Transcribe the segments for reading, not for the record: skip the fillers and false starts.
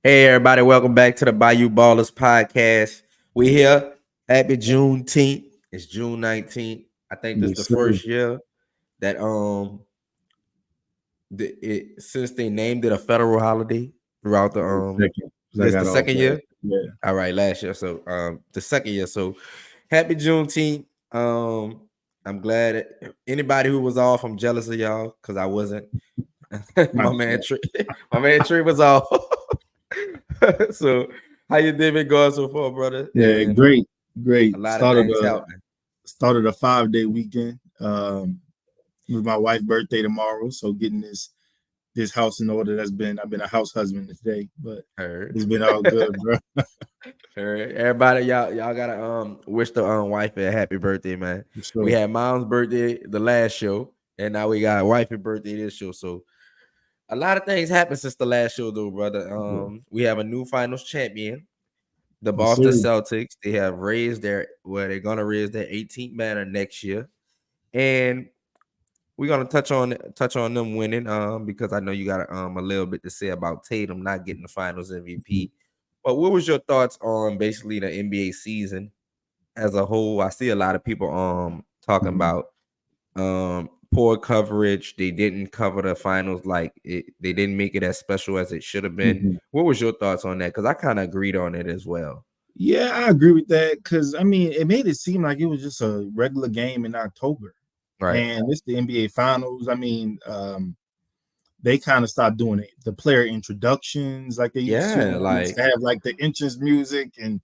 Hey everybody, welcome back to the Bayou Ballers podcast. We here. Happy Juneteenth. It's June 19th. I think this is the Yes, sir. first year that since they named it a federal holiday throughout the Second, 'cause I this the got off second last. year. Yeah, All right, last year. So the second year. So happy Juneteenth. I'm glad anybody who was off, I'm jealous of y'all because I wasn't. my my man bad. Tree, my man Tree was off. So how you day been going so far, brother? Yeah, And great, a great. lot of things happening. Started a 5-day weekend. With my wife's birthday tomorrow, so getting this house in order. I've been a house husband today, but Heard. it's been all good, bro. Heard. Everybody, y'all gotta wish the wife a happy birthday, man. For We sure. had mom's birthday the last show, and now we got wifey birthday this show. So a lot of things happened since the last show, though, brother. Yeah. We have a new finals champion, the Yes, Boston sir. Celtics. They have they're gonna raise their 18th banner next year, and we're gonna touch on them winning, because I know you got a little bit to say about Tatum not getting the Finals Mhm. MVP. But what was your thoughts on basically the NBA season as a whole? I see a lot of people talking Mhm. about poor coverage. They didn't cover the finals they didn't make it as special as it should have been. Mhm. What was your thoughts on that? Because I kind of agreed on it as well. Yeah, I agree with that because I mean, it made it seem like it was just a regular game in October, Right. and it's the NBA Finals. I mean, they kind of stopped doing it. The player introductions like they used to. Yeah, They used like to have like the entrance music and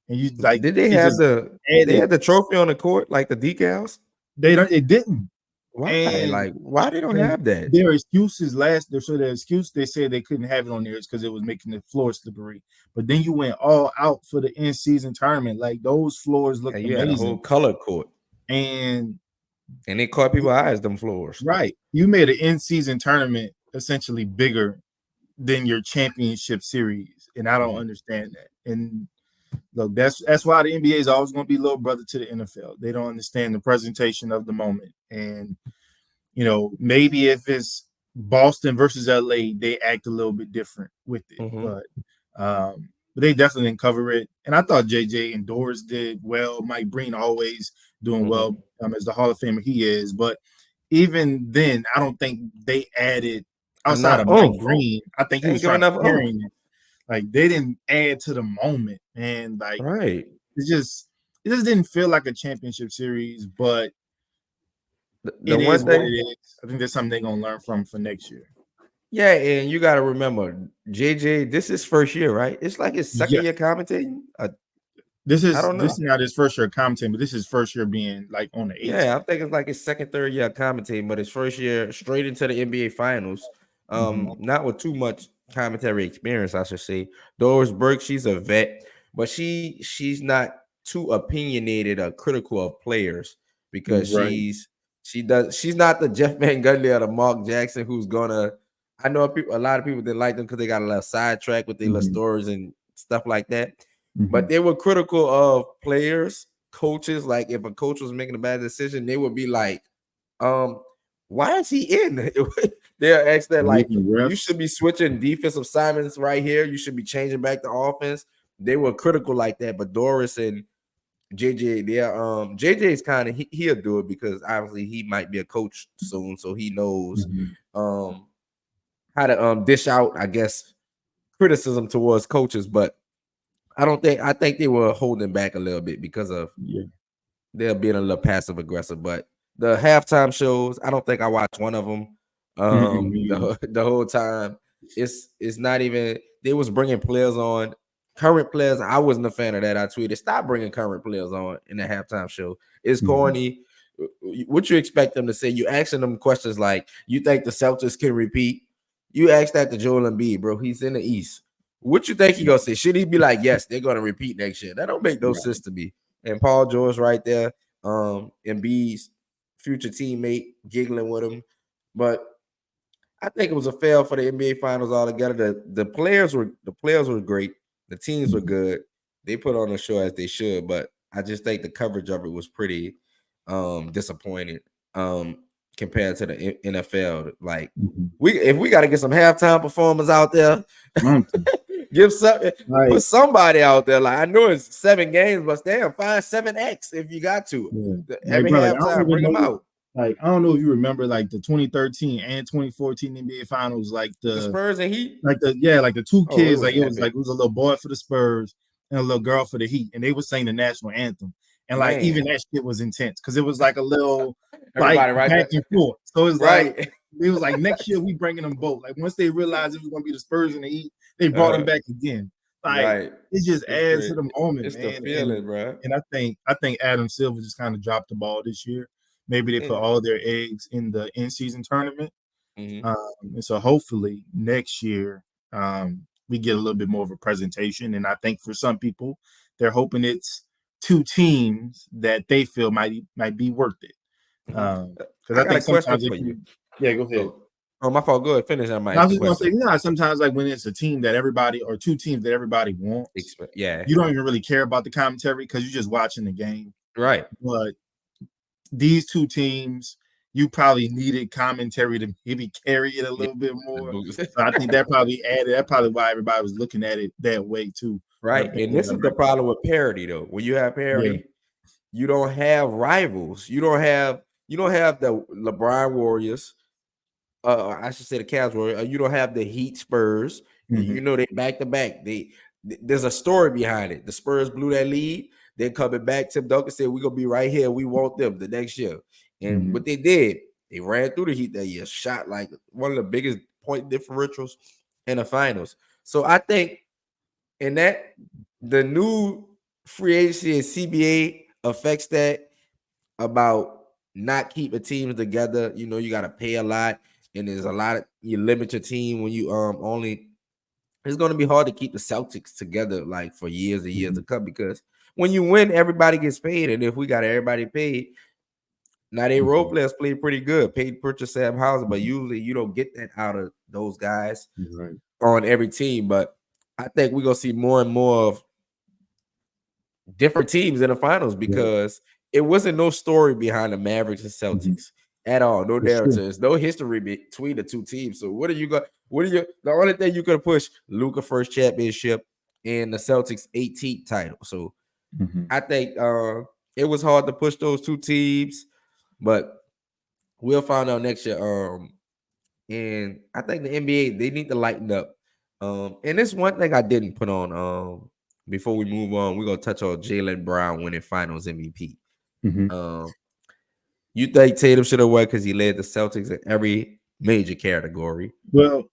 you like did they it have just they added. had the trophy on the court, like the decals? They don't. It didn't. Why? And Like, why they don't and have that? their excuses their excuse they said they couldn't have it on there is because it was making the floor slippery. But then you went all out for the in season tournament. Like those floors Yeah, looked you had a whole amazing. color court, And and it caught people eyes. Them floors. right, you made an in season tournament essentially bigger than your championship series, and I don't Mhm. understand that. And look, that's why the NBA is always going to be little brother to the NFL. They don't understand the presentation of the moment, and maybe if it's Boston versus LA, they act a little bit different with it, Mhm. but they definitely didn't cover it. And I thought JJ and Doris did well. Mike Breen always doing well, Mhm. as the Hall of Famer he is. But even then, I don't think they added outside Enough of Mike oomph. Breen. I think he They was ain't give trying to enough oomph. carry it. Like they didn't add to the moment, and like Right. it just it just didn't feel like a championship series. But The it one is what it thing, is. I think that's something they're gonna learn from for next year. yeah, and you got to remember, JJ. This is first year, right? It's like his Yeah, second year commentating. this I is don't this know. is not his first year commentating, but this is first year being like on the A Yeah, team. I think it's like his second, third year commentating, but his first year straight into the NBA Finals. Mm-hmm. Not with too much commentary experience, I should say. Doris Burke, she's a vet, but she's not too opinionated or critical of players because Right. she's not the Jeff Van Gundy or the Mark Jackson who's gonna. I know a lot of people didn't like them because they got a little sidetracked with their little Mm-hmm. stories and stuff like that. Mm-hmm. But they were critical of players, coaches. Like if a coach was making a bad decision, they would be like, um, why is he in? They'll ask that, Or like, even you refs. should be switching defensive assignments right here. You should be changing back the offense. They were critical like that. But Doris and JJ, JJ is kind of he'll do it because obviously he might be a coach soon, so he knows Mm-hmm. um how to dish out, I guess, criticism towards coaches. But I think they were holding back a little bit because of Yeah. they're being a little passive aggressive. But the halftime shows, I don't think I watched one of them. Mm-mm, me either. The whole time, it's not even they was bringing players on, current players. I wasn't a fan of that. I tweeted, stop bringing current players on in the halftime show. It's Mm-hmm. corny. What you expect them to say? You asking them questions like, you think the Celtics can repeat? You ask that to Joel Embiid, bro. He's in the East. What you think he gonna say? Should he be like, yes, they're gonna repeat next year? That don't make no sense Right. to me. And Paul George right there, Embiid's future teammate, giggling with him. But I think it was a fail for the NBA Finals altogether. The players were great. The teams were Mm-hmm. good. They put on a show as they should, but I just think the coverage of it was pretty disappointing compared to the NFL. Like Mm-hmm. if we got to get some halftime performers out there, Something. Give something, Like, put somebody out there. Like I know it's 7 games, but damn, find 7X if you got to. yeah. Like, Every bro, like, I don't halftime, even bring them know. out. Like, I don't know if you remember like the 2013 and 2014 NBA Finals, like The Spurs and Heat. like the two Oh, kids, like it was epic. a little boy for the Spurs and a little girl for the Heat, and they would sing the national anthem. And like Man. even that shit was intense because it was like a little like Everybody right back there. and forth. So it's Right. like it was like next year we bringing them both. Like once they realized it was gonna be the Spurs and the Heat, they brought them back again. Like Right. it just It's adds to great. the moment, It's man. the feeling, bro. And I think Adam Silver just kind of dropped the ball this year. Maybe they put all their eggs in the in-season tournament. Mhm. And so hopefully next year we get a little bit more of a presentation. And I think for some people, they're hoping it's 2 teams that they feel might be worth it. Because I got think a question sometimes for you. Yeah, go ahead. Oh, my fault. Go ahead. Finish. I might I ask was the just gonna question. say, sometimes like when it's a team that everybody or 2 teams that everybody wants, Yeah. you don't even really care about the commentary because you're just watching the game. Right. But these 2 teams, you probably needed commentary to maybe carry it a little bit more. So I think that probably added. That's probably why everybody was looking at it that way too. Right. And this is the problem with parity, though. When you have parity, you don't have rivals. You don't have the LeBron Warriors. I should say the Cavs Warriors. You don't have the Heat Spurs. You know they back to back. There's a story behind it. The Spurs blew that lead. They're coming back. Tim Duncan said, "We're gonna be right here. We want them the next year." And what they did, they ran through the Heat that year, shot like one of the biggest point differentials in the finals. So I think in that the new free agency and CBA affects that about not keeping teams together. You know, you got to pay a lot, and there's a lot of you limit your team when you only. It's going to be hard to keep the Celtics together like for years and years to come because when you win, everybody gets paid, and if we got everybody paid, now they role players play pretty good, paid purchase Sam Hauser, but usually you don't get that out of those guys on every team. But I think we're gonna see more and more of different teams in the finals because it wasn't no story behind the Mavericks and Celtics at all. No narratives, no history between the 2 teams. So what are you got? What are you? The only thing you could push Luka first championship and the Celtics 18th title. So I think it was hard to push those 2 teams, but we'll find out next year. And I think the NBA they need to lighten up. And this one thing I didn't put on. Before we move on, we're gonna touch on Jaylen Brown winning Finals MVP. You think Tatum should have won because he led the Celtics in every major category? Well,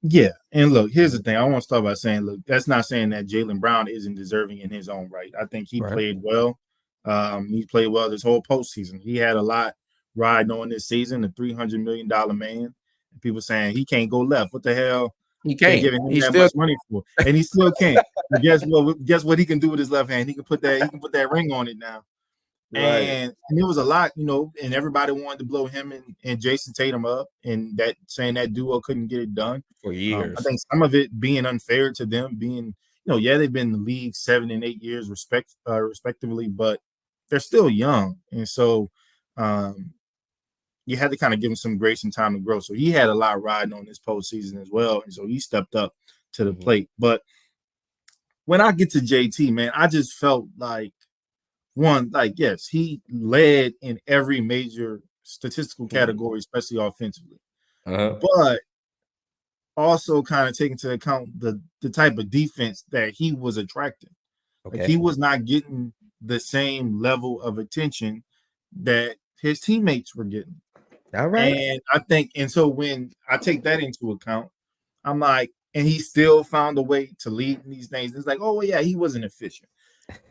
yeah. And look, here's the thing. I want to start by saying, look, that's not saying that Jaylen Brown isn't deserving in his own right. I think he played well. He played well this whole postseason. He had a lot riding on this season, a $300 million man. And people saying he can't go left. What the hell? He can't. Giving him that much money for, and he still can't. But guess what? Guess what he can do with his left hand? He can put that ring on it now. And it was a lot, and everybody wanted to blow him and Jason Tatum up, and that saying that duo couldn't get it done for years. I think some of it being unfair to them, being, they've been in the league 7 and 8 years respectively, but they're still young, and so you had to kind of give him some grace and time to grow. So he had a lot riding on this postseason as well, and so he stepped up to the plate. But when I get to JT, man, I just felt like yes, he led in every major statistical category, especially offensively. But also kind of take into account the type of defense that he was attracting. Like he was not getting the same level of attention that his teammates were getting. All right. And I think, and so when I take that into account, I'm like, and he still found a way to lead in these things. It's like, oh yeah, he wasn't efficient.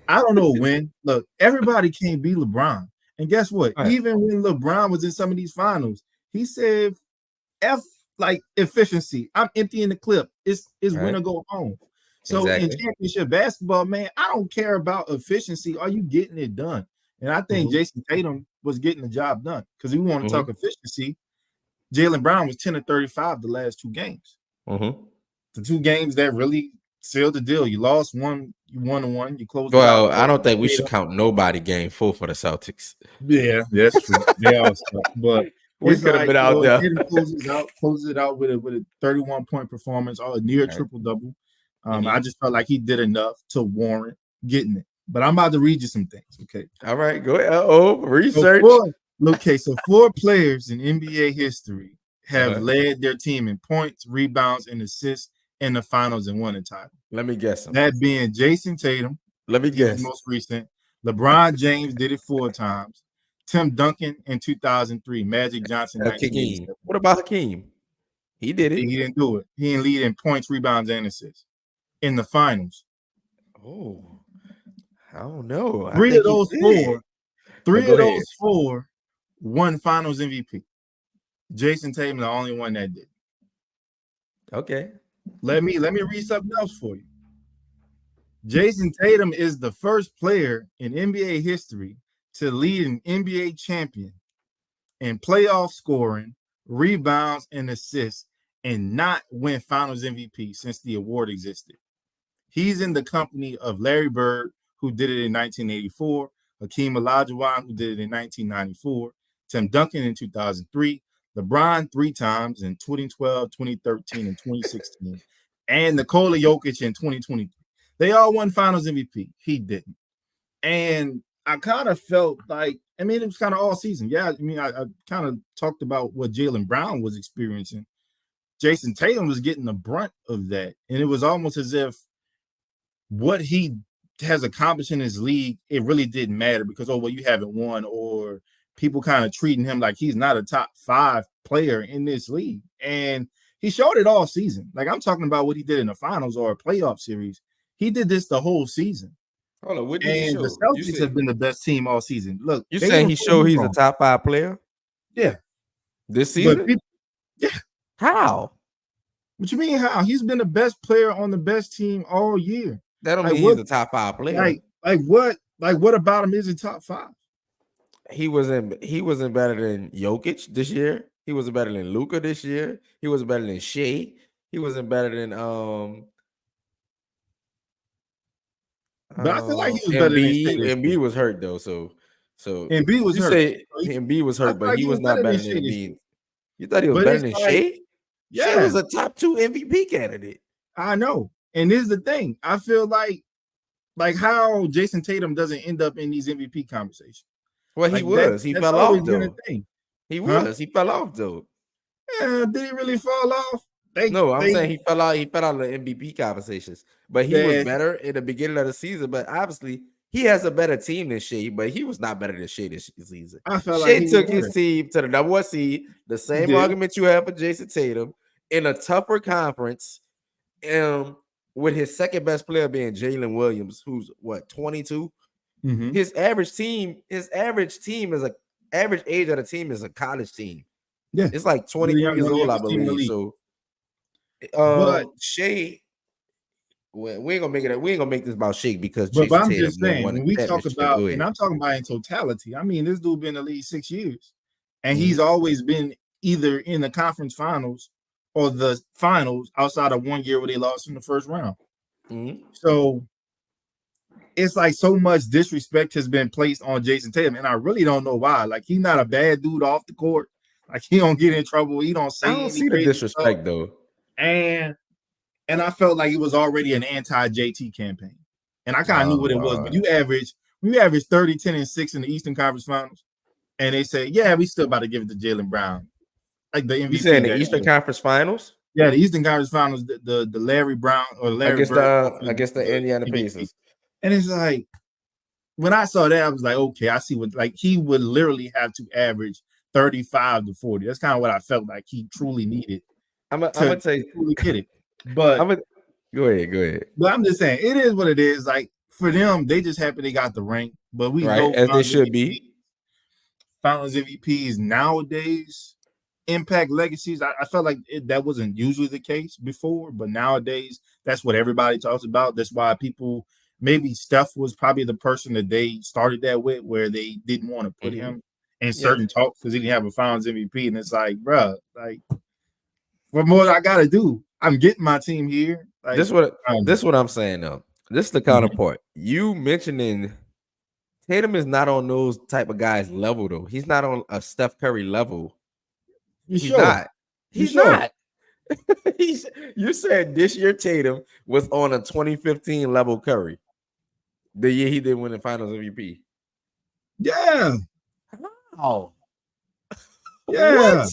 I don't know when. Look, everybody can't be LeBron. And guess what? Even when LeBron was in some of these finals, he said, F like efficiency. I'm emptying the clip. It's win or go home. So in championship basketball, man, I don't care about efficiency. Are you getting it done? And I think Jason Tatum was getting the job done because we want to talk efficiency. Jaylen Brown was 10 of 35 the last 2 games. The 2 games that really sealed the deal. You lost one, you won one, you closed. Well, I don't think we should count nobody game full for the Celtics. Yeah, that's true. They all suck, but we could have been out there. Closes it out with a 31-point performance, all a near triple double. I just felt like he did enough to warrant getting it. But I'm about to read you some things. Okay. All right, go ahead. Oh, So research. so 4 players in NBA history have Uh-huh. led their team in points, rebounds, and assists in the finals and won a title. Let me guess him. That being Jason Tatum. Let me He was the guess. most recent. LeBron James did it 4 times. Tim Duncan in 2003. Magic Johnson Hakeem. 1987. What about Hakeem? He did it. He didn't do it. He didn't lead in points, rebounds, and assists in the finals. Oh, I don't know. I Three think of those he did. four. But Three go of ahead. those 4 won Finals MVP. Jason Tatum, the only one that did. Okay. Let me read something else for you. Jason Tatum is the first player in NBA history to lead an NBA champion in playoff scoring, rebounds, and assists, and not win Finals MVP since the award existed. He's in the company of Larry Bird, who did it in 1984, Hakeem Olajuwon, who did it in 1994, Tim Duncan in 2003, LeBron 3 times in 2012, 2013, and 2016, and Nikola Jokic in 2023. They all won Finals MVP. He didn't. And I kind of felt like, I mean, it was kind of all season. Yeah, I mean, I kind of talked about what Jaylen Brown was experiencing. Jason Tatum was getting the brunt of that. And it was almost as if what he has accomplished in his league, it really didn't matter because, oh, well, you haven't won, or people kind of treating him like he's not a top 5 player in this league. And he showed it all season. Like, I'm talking about what he did in the finals or a playoff series. He did this the whole season. Hold on. What did he And show? the Celtics have been the best team all season. Look, You saying he showed he's a top 5 player? Yeah. This season? Yeah. How? What you mean how? He's been the best player on the best team all year. That don't mean he's a top 5 player. Like what about him is a top 5? He wasn't better than Jokic this year. He wasn't better than Luka this year. He wasn't better than Shea. He wasn't better than But I feel like he was better than Shea. Embiid was hurt though, so Embiid was hurt. Embiid was hurt, but he was not better than Embiid. You thought he was better than Shea? Yeah. Shea was a top 2 MVP candidate. I know. And here's the thing. I feel like how Jason Tatum doesn't end up in these MVP conversations. Well, he was. He fell off though. He was. He fell off though. Yeah, did he really fall off? I'm saying he fell out. He fell out of the MVP conversations, but he was better in the beginning of the season. But obviously, he has a better team than Shea. But he was not better than Shea this season. I felt Shea like took his team to the number 1 seed. The same argument you have for Jason Tatum in a tougher conference, with his second best player being Jalen Williams, who's what 22. Mm-hmm. His average age of the team is a college team. Yeah, it's like 23 years old, I believe. So. But Shea, we ain't gonna make it. We ain't gonna make this about Shea because but I'm Tatum just saying when we talk about, and I'm talking about in totality. I mean, this dude been in the league 6 years, and he's always been either in the conference finals or the finals outside of 1 year where they lost in the first round. Mm-hmm. So it's like so much disrespect has been placed on Jason Tatum, and I really don't know why. Like, he's not a bad dude off the court. Like, he don't get in trouble. He don't say. I don't see the disrespect though. And I felt like it was already an anti-JT campaign. And I kind of knew what it was. But you average 30, 10, and 6 in the Eastern Conference Finals. And they say, yeah, we still about to give it to Jaylen Brown. Like the MVP. You saying the Eastern Conference Finals? Yeah, the Eastern Conference Finals, the Larry Brown or Larry Bird against the Indiana Pacers. And it's like, when I saw that, I was like, okay, I see what, like, he would literally have to average 35 to 40. That's kind of what I felt like he truly needed. I'm gonna tell you, truly get it. But go ahead. But I'm just saying, it is what it is. Like, for them, they just happy they got the rank. But we know as they should be. Finals MVPs nowadays impact legacies. I felt like that wasn't usually the case before, but nowadays that's what everybody talks about. That's why people, maybe Steph was probably the person that they started that with, where they didn't want to put him in certain talks because he didn't have a Finals MVP. And it's like, bro, like, what more I gotta do? I'm getting my team here. Like, this is what I'm saying though. This is the counterpart. You mentioning Tatum is not on those type of guys level though. He's not on a Steph Curry level. He's not. You said this year Tatum was on a 2015 level Curry. The year he did win the Finals MVP. Yeah, Oh, what? yeah.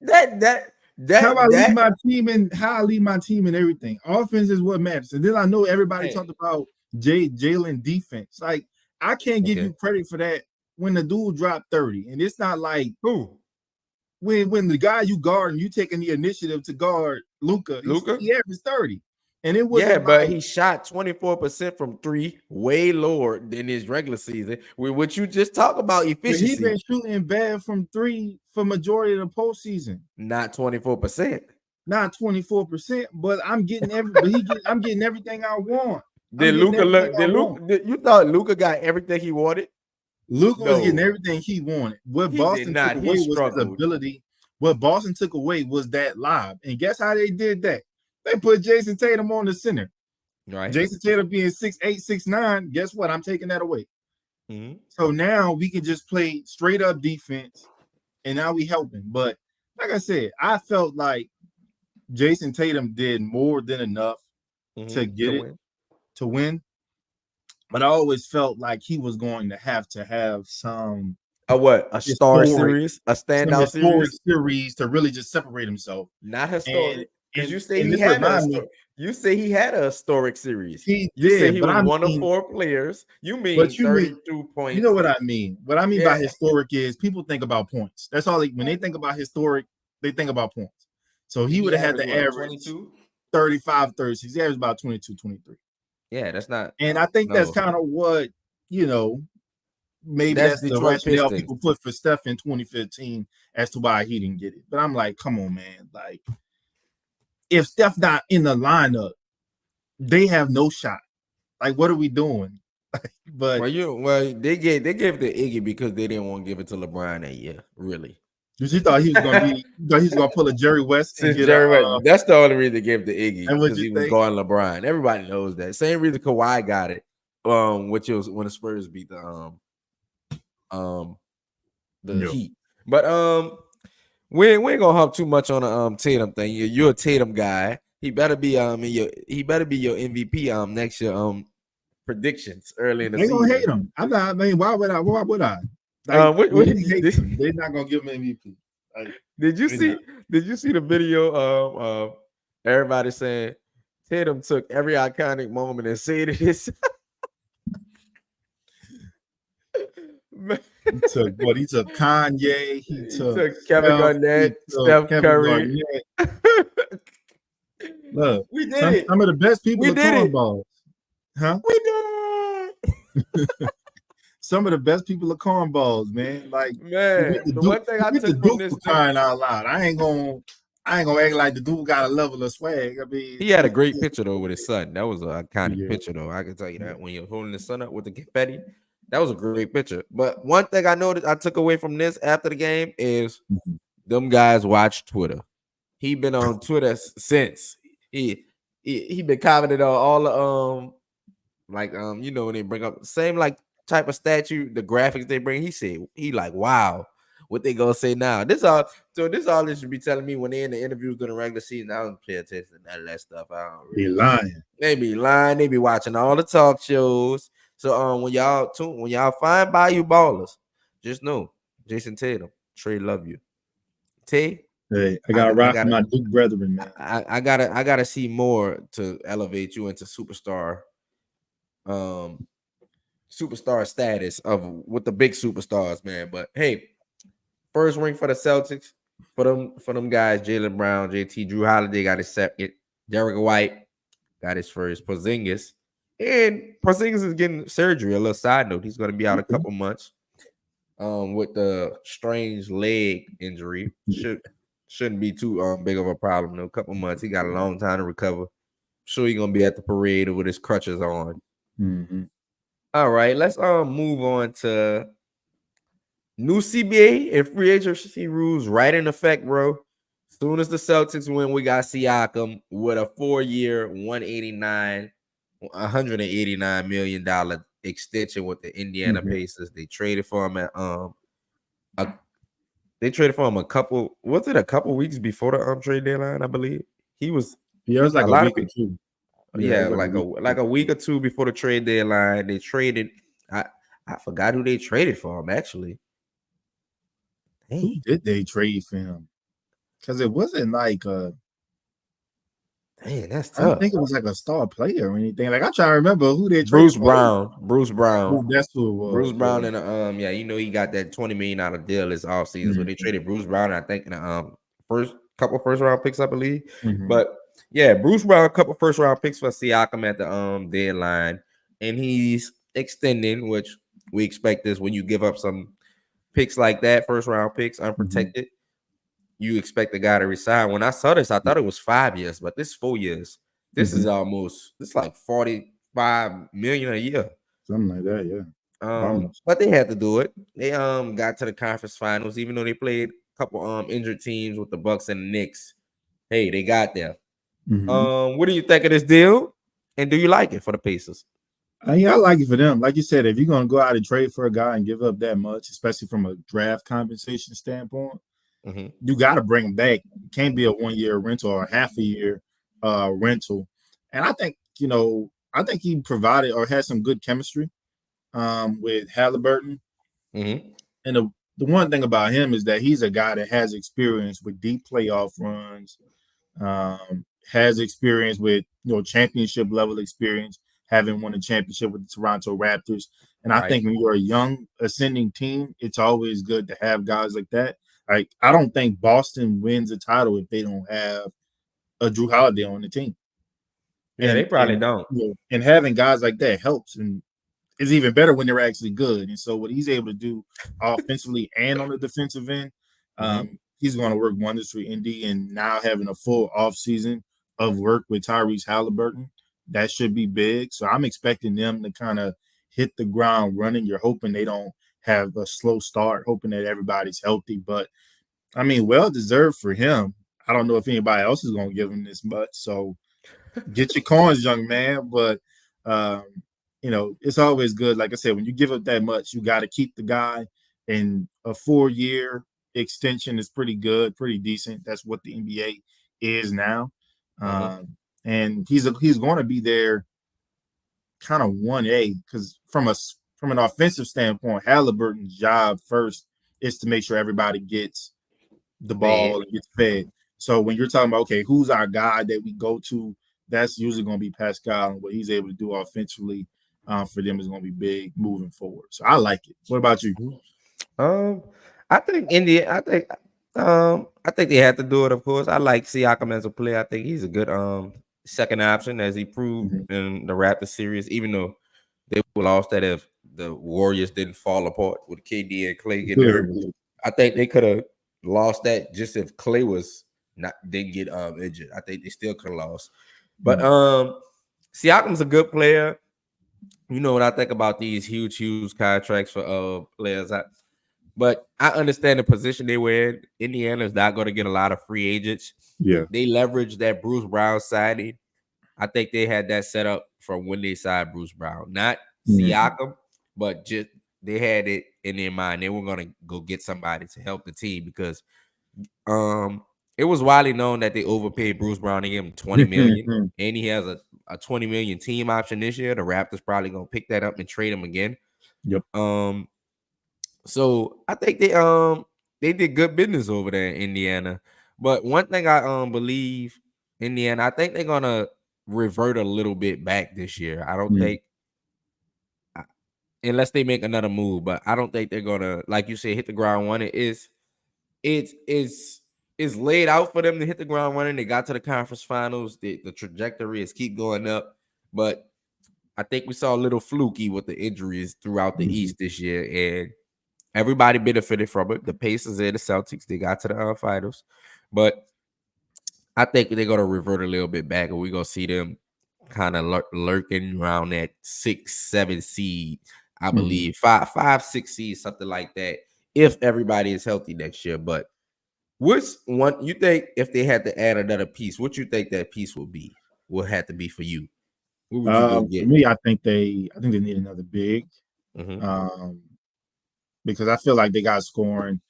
That that How I that lead that my team and how I lead my team and everything. Offense is what matters. And then I know everybody man. talked about Jalen defense. Like I can't give Okay. you credit for that when the dude dropped 30. And it's not like Who? when the guy you guard and you taking the initiative to guard Luka, Luka? he averaged 30. And it Yeah, wasn't but like he shot 24% from three, way lower than his regular season. With what you just talk about when he efficiency, been shooting bad from three for majority of the postseason. not 24%. Not 24%, but I'm getting everything I want. I'm Did getting Luca everything look? I Did want. Luca? You thought Luca got everything he wanted? Luka was getting No, everything he wanted. What he did Boston took not. He away was his struggled. ability. What Boston took away was that lob. And guess how they did that? They put Jason Tatum on the center. Right. Jason Tatum being 6'8", 6'9", guess what? I'm taking that away. Mm-hmm. So now we can just play straight up defense, and now we helping. But like I said, I felt like Jason Tatum did more than enough to get it, to win. But I always felt like he was going to have some A what? A star historic, series? A some standout historic series? series to really just separate himself. Not And historic, because and you say and he this had a. remind me, You say he had a historic series. he You say did, he but was I one of mean, four players. You but mean you mean, 32 you know points? what I mean. What I mean Yeah. by historic is people think about points. That's all. When they think about historic, they think about points. So he He would have had averaged the what? average 22. 35, 36. He averaged about 22, 23. Yeah, that's not. And I think that's No, kind of what, you know, maybe that's that's the Detroit rationale Pistons. people put for Steph in 2015 as to why he didn't get it. But I'm like, come on, man. Like, if Steph not in the lineup, they have no shot. Like, what are we doing? But They gave it to Iggy because they didn't want to give it to LeBron that year. Really, you thought he was gonna be, you thought he was gonna pull a Jerry West and since get a Jerry West, that's the only reason they gave it to Iggy, and what because you he was think? going LeBron. Everybody knows that. Same reason Kawhi got it. Which was when the Spurs beat the No. Heat. But we ain't gonna hop too much on the Tatum thing. You're a Tatum guy. He better be your MVP next year predictions early in the They gonna hate season. him. I'm not, I mean, why would I? Why would I? Like, he hates him. They're not gonna give him MVP. Like, Did you see? Did you see the video of everybody saying Tatum took every iconic moment and said it is? he took what? He took Kanye. He He took took Kevin Steph. He Garnett, took Steph Kevin Curry. Garnett. Look, We did some it. of the best people We are did it. cornballs, huh? We did it. Some of the best people are cornballs, man. Like Man, the one thing I he went to took from Duke this for thing, crying out loud. I ain't gonna act like the dude got a level of swag. I mean, he had a great picture though with his son. That was an iconic yeah. picture though. I can tell you that when you're holding the sun up with the confetti, that was a great picture. But one thing I noticed I took away from this after the game is them guys watch Twitter. He been on Twitter since he been commenting on all the when they bring up the same like type of statue, the graphics they bring. He said he like, wow, what they gonna say now? This all they should be telling me when they in the interviews during the regular season. I don't pay attention to none of that stuff. I don't He really. lying. They be lying. They be watching all the talk shows. So when y'all find Bayou ballers, just know Jason Tatum, Trey love you. Tay, Hey, I I, got to I rock for gotta my Duke brethren, man. I gotta see more to elevate you into um superstar status of with the big superstars, man. But hey, first ring for the Celtics, for them guys, Jaylen Brown, JT, Drew Holiday got his second, Derek White got his first, Porzingis, and Porzingis is getting surgery. A little side note, he's gonna be out a couple months with the strange leg injury. Shouldn't be too big of a problem. No, a couple months. He got a long time to recover. Sure, he's gonna be at the parade with his crutches on. Mm-hmm. All right, let's move on to new CBA and free agency rules right in effect, bro. Soon as the Celtics win, we got Siakam with a 4-year, $189 million extension with the Indiana Pacers. They traded for him at They traded for him a couple weeks before the trade deadline, I believe. He was Yeah, it was like a a lot of week or people. two. Yeah, it Yeah, was like a week or like two. a week or two before the trade deadline, they traded. I I forgot who they traded for him actually. Who Dang, did they trade for him? Because it wasn't like dang, that's I don't tough. think it was like a star player or anything. Like I'm trying to remember who they traded Bruce for. Brown, Bruce Brown, Oh, that's who it Bruce was. Brown, Yeah. and yeah, you know he got that $20 million deal this offseason, so they Mm-hmm. traded Bruce Brown. I think in the first couple first round picks, I believe. Mm-hmm. But yeah, Bruce Brown, a couple first round picks for Siakam at the deadline, and he's extending, which we expect this when you give up some picks like that, first round picks, Mm-hmm. unprotected. You expect the guy to resign. When I saw this, I thought it was 5 years, but this 4 years. This is Mm-hmm. like 45 million a year. Something like that. Yeah. Almost. But they had to do it. They got to the conference finals, even though they played a couple injured teams with the Bucks and the Knicks. Hey, they got there. Mm-hmm. What do you think of this deal? And do you like it for the Pacers? Yeah, I like it for them. Like you said, if you're gonna go out and trade for a guy and give up that much, especially from a draft compensation standpoint, Mm-hmm. you got to bring him back. It can't be a 1 year rental or a half a year rental. And I think he provided or had some good chemistry with Halliburton. Mm-hmm. And the one thing about him is that he's a guy that has experience with deep playoff runs, has experience with championship level experience, having won a championship with the Toronto Raptors. And I Right. think when you're a young ascending team, it's always good to have guys like that. Like I don't think Boston wins a title if they don't have a Drew Holiday on the team. Yeah, they probably don't. And having guys like that helps, and it's even better when they're actually good. And so what he's able to do offensively and on the defensive end, Mm-hmm. he's going to work wonders for Indy. And now having a full off season of work with Tyrese Halliburton, that should be big. So I'm expecting them to kind of hit the ground running. You're hoping they don't have a slow start, hoping that everybody's healthy. But I mean, well deserved for him. I don't know if anybody else is going to give him this much. So get your coins, young man. But um, it's always good. Like I said, when you give up that much, you got to keep the guy. And a 4 year extension is pretty good, pretty decent. That's what the NBA is now. Mm-hmm. And he's going to be there, kind of 1A, because from an offensive standpoint, Halliburton's job first is to make sure everybody gets the Fed. ball and gets fed. So when you're talking about, okay, who's our guy that we go to, that's usually going to be Pascal, and what he's able to do offensively for them is going to be big moving forward. So I like it. What about you? Um, I think India. I think they had to do it. Of course, I like Siakam as a player. I think he's a good second option, as he proved Mm-hmm. in the Raptors series. Even though they lost that, if the Warriors didn't fall apart with KD and Clay getting hurt, I think they could have lost that just if Clay was not didn't get injured. I think they still could have lost. But Siakam's a good player. You know what I think about these huge contracts for players. But I understand the position they were in. Indiana's not going to get a lot of free agents. Yeah. They leveraged that Bruce Brown signing. I think they had that set up for when they signed Bruce Brown, not Mm-hmm. Siakam, but just they had it in their mind. They were going to go get somebody to help the team because it was widely known that they overpaid Bruce Brown to give him 20 million, and he has a 20 million team option this year. The Raptors probably gonna pick that up and trade him again. Yep. So I think they did good business over there in Indiana. But one thing I believe Indiana, I think they're gonna revert a little bit back this year. I don't Mm-hmm. think unless they make another move, but I don't think they're gonna, like you said, hit the ground running. It's laid out for them to hit the ground running. They got to the conference finals. The trajectory is keep going up, but I think we saw a little fluky with the injuries throughout the Mm-hmm. East this year, and everybody benefited from it. The Pacers and the Celtics, they got to the finals, but I think they're gonna revert a little bit back, and we're gonna see them kind of lurking around that 6, 7 seed. I Mm-hmm. believe 5, 5, 6 seed, something like that, if everybody is healthy next year. But which one you think if they had to add another piece, what you think that piece will be? Will have to be for you? What would you go For get? me, I think they need another big. Mm-hmm. Um, because I feel like they got scoring.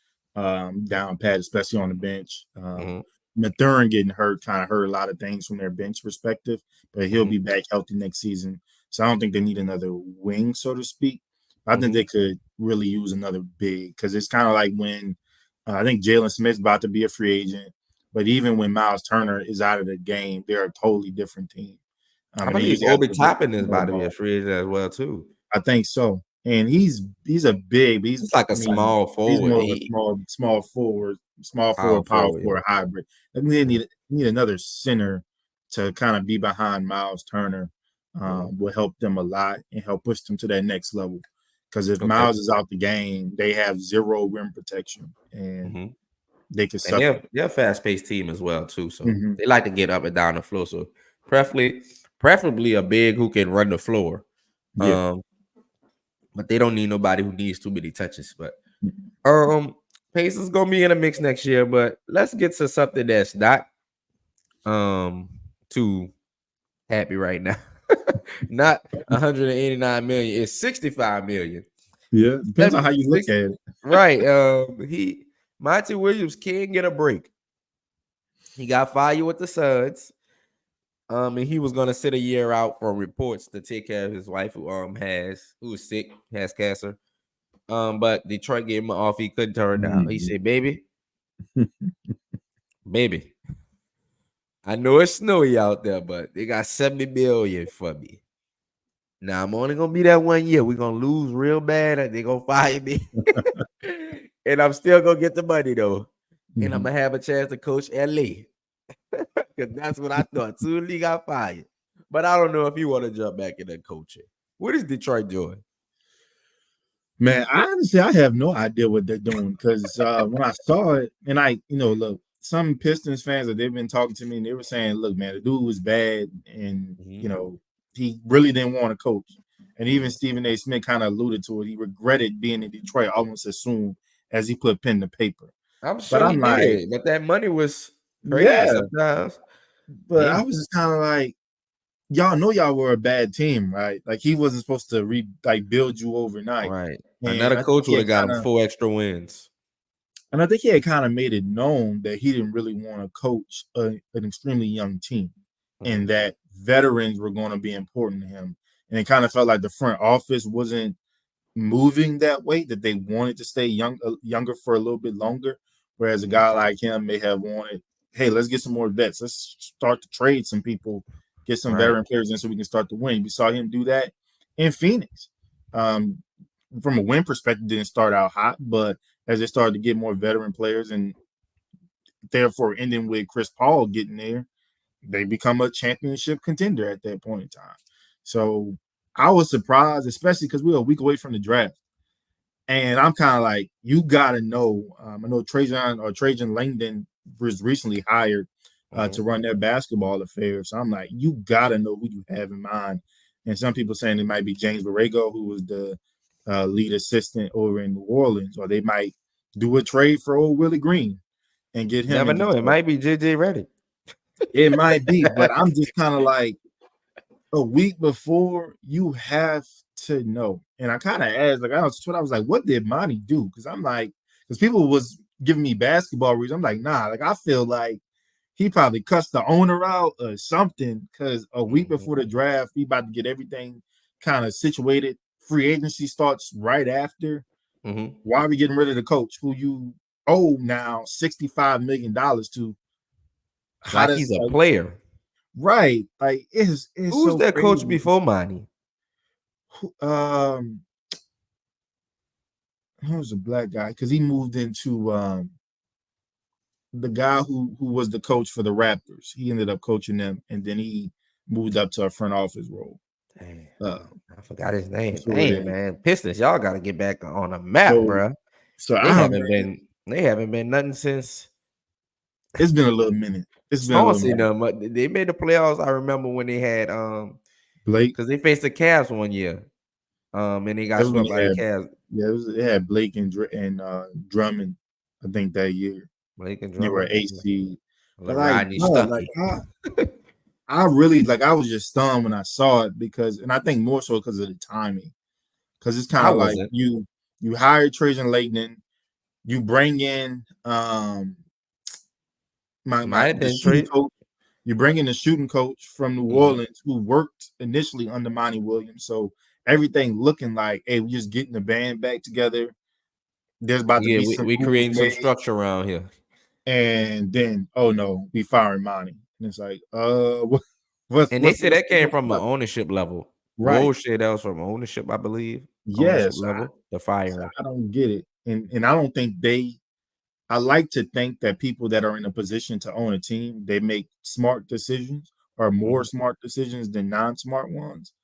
down pat, especially on the bench. Mm-hmm. Mathurin getting hurt kind of hurt a lot of things from their bench perspective, but he'll Mm-hmm. be back healthy next season. So I don't think they need another wing, so to speak. I think Mm-hmm. they could really use another big because it's kind of like when I think Jalen Smith's about to be a free agent, but even when Miles Turner is out of the game, they're a totally different team. I And they believe usually have Obi to get Toppin is more about to be a ball. free agent as well too. I think so. And he's a big, but It's like a small he's forward, more of a eight small forward, power power forward. forward hybrid. I think they need another center to kind of be behind Miles Turner. Will help them a lot and help push them to that next level. Because if Okay. Miles is out the game, they have zero rim protection and Mm-hmm. they could And suffer. they're a fast paced team as well too. So Mm-hmm. they like to get up and down the floor. So preferably a big who can run the floor. Yeah. But they don't need nobody who needs too many touches. But Mm-hmm. Pacers gonna be in a mix next year. But let's get to something that's not too happy right now. Not 189 million, it's 65 million. Yeah. Depends on how you look at it. Right. Monty Williams can't get a break. He got fired with the Suns. And he was gonna sit a year out from reports to take care of his wife who is sick, has cancer. But Detroit gave him an offer he couldn't turn down. He said, baby, baby, I know it's snowy out there, but they got 70 million for me. Now I'm only gonna be that 1 year. We're gonna lose real bad, and they're gonna fire me. And I'm still gonna get the money though. And I'm gonna have a chance to coach LA. Because that's what I thought. Soon as he got fired. But I don't know if he want to jump back into coaching. What is Detroit doing? Man, honestly, I have no idea what they're doing because when I saw it, and look, some Pistons fans that they've been talking to me, and they were saying, "Look, man, the dude was bad, and he really didn't want to coach." And even Stephen A. Smith kind of alluded to it. He regretted being in Detroit almost as soon as he put pen to paper. I'm But sure he I'm like, did, but that money was crazy yeah. sometimes. But I was just kind of like, y'all know y'all were a bad team, right? Like he wasn't supposed to build you overnight. Right. And Another I think coach would have got him 4 extra wins. And I think he had kind of made it known that he didn't really want to coach an extremely young team and that veterans were going to be important to him. And it kind of felt like the front office wasn't moving that way, that they wanted to stay younger for a little bit longer. Whereas a guy like him may have wanted, hey, let's get some more vets. Let's start to trade some people, get some veteran players in so we can start to win. We saw him do that in Phoenix. From a win perspective, didn't start out hot, but as they started to get more veteran players and therefore ending with Chris Paul getting there, they become a championship contender at that point in time. So I was surprised, especially because we were a week away from the draft. And I'm kind of like, you got to know. I know Trajan Langdon was recently hired to run their basketball affairs. So I'm like, you got to know who you have in mind. And some people saying it might be James Borrego, who was the lead assistant over in New Orleans, or they might do a trade for old Willie Green and get him. Never know. It might be JJ Redick. It might be, but I'm just kind of like, a week before, you have to know. And I kind of asked, I was like, what did Monty do? Because people was giving me basketball reasons. I'm like, nah, I feel like he probably cussed the owner out or something. Because a week before the draft, he about to get everything kind of situated. Free agency starts right after. Why are we getting rid of the coach who you owe now $65 million to? Like he's a player. Right. Like it's who's so that crazy. coach before Monty? Who was a black guy? Because he moved into the guy who was the coach for the Raptors. He ended up coaching them, and then he moved up to a front office role. Damn, I forgot his name. So Damn, man, Pistons, y'all got to get back on the map, bro. So they haven't been nothing since. It's been a little minute. It's been a little minute. They made the playoffs. I remember when they had Blake, because they faced the Cavs one year, and they got swept by the Cavs. Yeah, it had Blake and Drummond, I think that year. Blake and Drummond. They were AC. But I really I was just stunned when I saw it and I think more so because of the timing. Because it's kind of like you hired Trajan Langdon, You bring in My the opinion, shooting trade. coach. You bring in the shooting coach from New Mhm. Orleans who worked initially under Monty Williams. So everything looking like, hey, we just getting the band back together. There's about to Yeah, be we, some we moves creating some made, structure around here. and then oh no, we firing Monty, and it's like And they what's said that came what's from an up? ownership level. Right? Woj said that was from ownership, I believe. Ownership Yes, level, the so firing. I don't get it, and I don't think they. I like to think that people that are in a position to own a team, they make smart decisions or more Mhm. smart decisions than non-smart ones.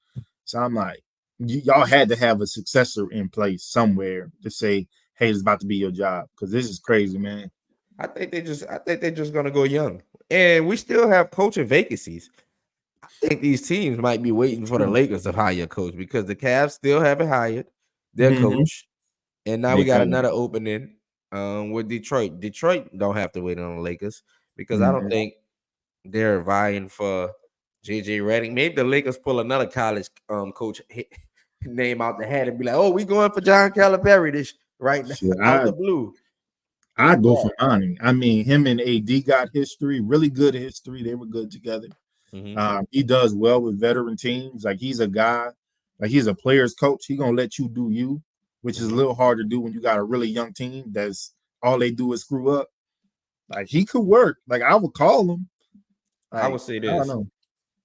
So I'm like, y'all had to have a successor in place somewhere to say, "Hey, it's about to be your job," because this is crazy, man. I think they're just gonna go young. And we still have coaching vacancies. I think these teams might be waiting for the True. Lakers to hire a coach because the Cavs still haven't hired their Mm-hmm. coach. And now we Nick got Allen. another opening with Detroit. Detroit don't have to wait on the Lakers because I don't Mm-hmm. think they're vying for JJ Redick. Maybe the Lakers pull another college coach name out the hat and be like, "Oh, we going for John Calipari this right now Shit, out the blue." I'd go Right. for Monty. I mean, him and AD got history, really good history. They were good together. Hmm. He does well with veteran teams. Like he's a guy, like he's a player's coach. He's gonna let you do you, which is a Hmm. little hard to do when you got a really young team that's all they do is screw up. Like he could work. Like I would call him. I Like would say I don't this: know.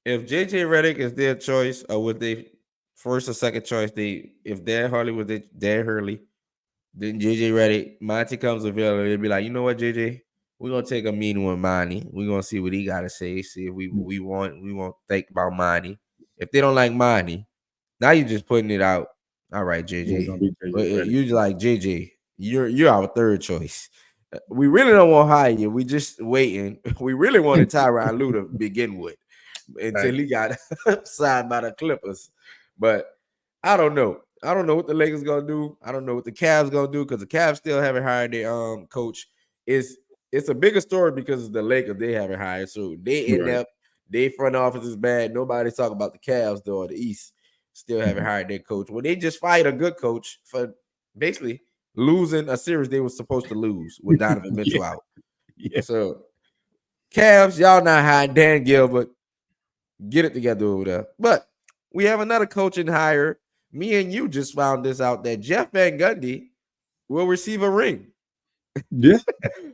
if JJ Redick is their choice, or would they first or second choice? They if Dan Hurley was Dan Hurley, then JJ Redick, Monty comes available, they'd be like, you know what, JJ, we're gonna take a meeting with Monty. We're gonna see what he gotta say. See if we want think about Monty. If they don't like Monty, now you're just putting it out. All right, Yeah, it's JJ. gonna be But JJ Redick. you like JJ, you're our third choice. We really don't want to hire you. We just waiting. We really wanted Tyronn Lue to begin with until Right. he got signed by the Clippers. But I don't know. I don't know what the Lakers gonna do. I don't know what the Cavs gonna do because the Cavs still haven't hired their coach. It's a bigger story because of the Lakers they haven't hired. So they end Right. up their front office is bad. Nobody's talking about the Cavs though or the East. Still haven't Mhm. hired their coach. Well, they just fired a good coach for basically losing a series they were supposed to lose with Donovan Yeah. Mitchell out. Yeah. So Cavs, y'all not hiring Dan Gilbert. Get it together over there. But we have another coaching hire. Me and you just found this out that Jeff Van Gundy will receive a ring Yeah.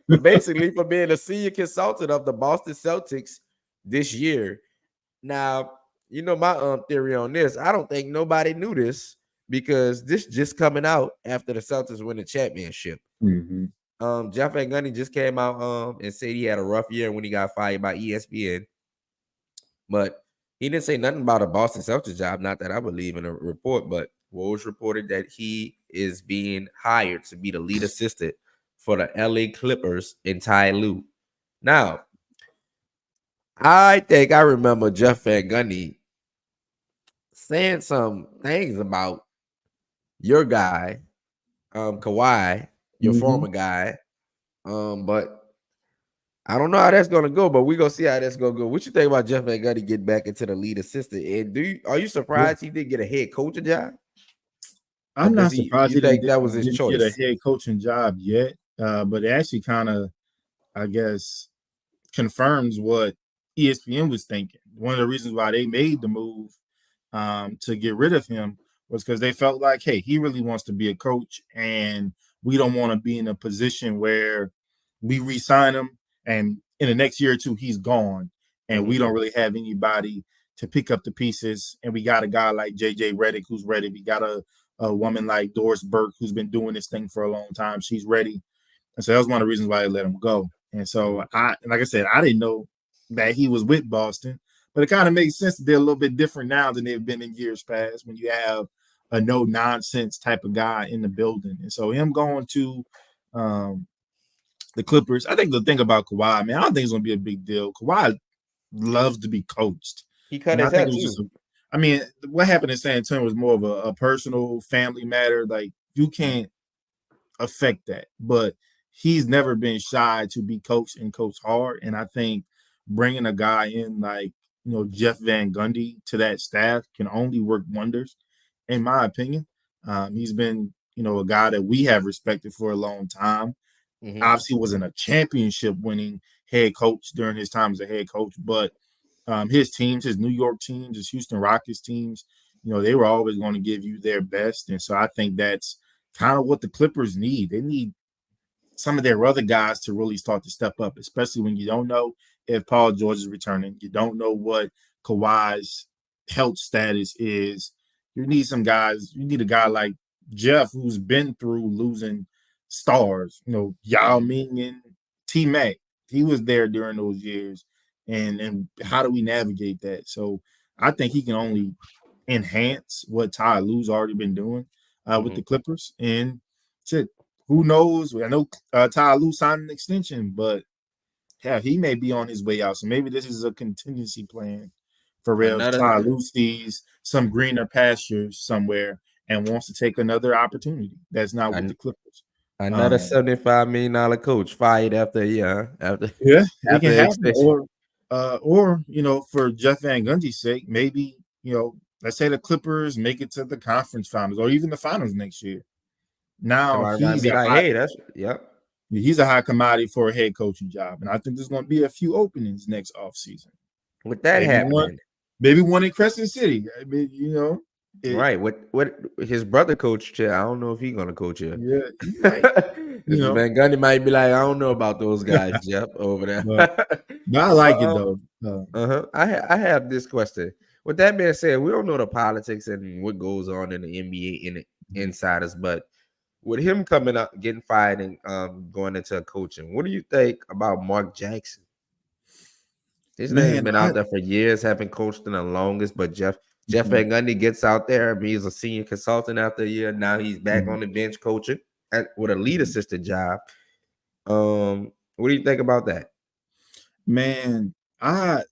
for basically for being a senior consultant of the Boston Celtics this year. Now, you know my theory on this. I don't think nobody knew this because this just coming out after the Celtics win the championship. Hmm. Jeff Van Gundy just came out and said he had a rough year when he got fired by ESPN. But he didn't say nothing about a Boston Celtics job. Not that I believe in a report, but Woj reported that he is being hired to be the lead assistant for the LA Clippers in Ty Lue. Now, I think I remember Jeff Van Gundy saying some things about your guy, Kawhi, your Hmm. former guy. But I don't know how that's gonna go, but we're gonna see how that's gonna go. What you think about Jeff Van Gundy getting back into the lead assistant? And are you Yeah. surprised he didn't get a head coaching job? Or I'm does not he surprised you he think that was his didn't get a choice? head coaching job yet. But it actually kind of, I guess, confirms what ESPN was thinking. One of the reasons why they made the move to get rid of him was because they felt like, hey, he really wants to be a coach, and we don't want to be in a position where we re-sign him, and in the next year or two he's gone, and we Mhm. don't really have anybody to pick up the pieces. And we got a guy like JJ Redick who's ready. We got a woman like Doris Burke who's been doing this thing for a long time. She's ready. And so that was one of the reasons why they let him go. And so Mhm. like I said, I didn't know that he was with Boston, but it kind of makes sense that they're a little bit different now than they've been in years past when you have a no nonsense type of guy in the building. And so him going to um, the Clippers, I think the thing about Kawhi, man, I don't think it's going to be a big deal. Kawhi loves to be coached. He cut And I his think hair it was too. just, I mean, what happened in San Antonio was more of a personal family matter. Like you can't affect that. But he's never been shy to be coached and coach hard. And I think bringing a guy in like, Jeff Van Gundy to that staff can only work wonders, in my opinion. He's been, a guy that we have respected for a long time. Obviously, wasn't a championship winning head coach during his time as a head coach, but his teams, his New York teams, his Houston Rockets teams, they were always going to give you their best. And so I think that's kind of what the Clippers need. They need some of their other guys to really start to step up, especially when you don't know if Paul George is returning. You don't know what Kawhi's health status is. You need some guys. You need a guy like Jeff, who's been through losing stars, Yao Ming and T-Mac. He was there during those years. And how do we navigate that? So I think he can only enhance what Ty Lue's already been doing with the Clippers. And shit, who knows? I know Ty Lue signed an extension, but he may be on his way out. So maybe this is a contingency plan for real. Ty Lue sees some greener pastures somewhere and wants to take another opportunity. That's not with the Clippers. Another $75 million coach fired after a year. It can happen. Or for Jeff Van Gundy's sake, maybe let's say the Clippers make it to the conference finals or even the finals next year. Now he's a high commodity for a head coaching job, and I think there's going to be a few openings next offseason. With that happening, maybe one in Crescent City. I mean, right. What his brother coached here. I don't know if he's gonna coach here. Yeah, Van Gundy might be like, I don't know about those guys, Jeff, over there. But I like it though. I have this question. With that being said, we don't know the politics and what goes on in the NBA in the insiders, but with him coming up, getting fired, and going into coaching, what do you think about Mark Jackson? His name's been out there for years, haven't coached in the longest, but Jeff Van Gundy gets out there. He's a senior consultant after a year. Now he's back on the bench coaching with a lead assistant job. What do you think about that? Man, I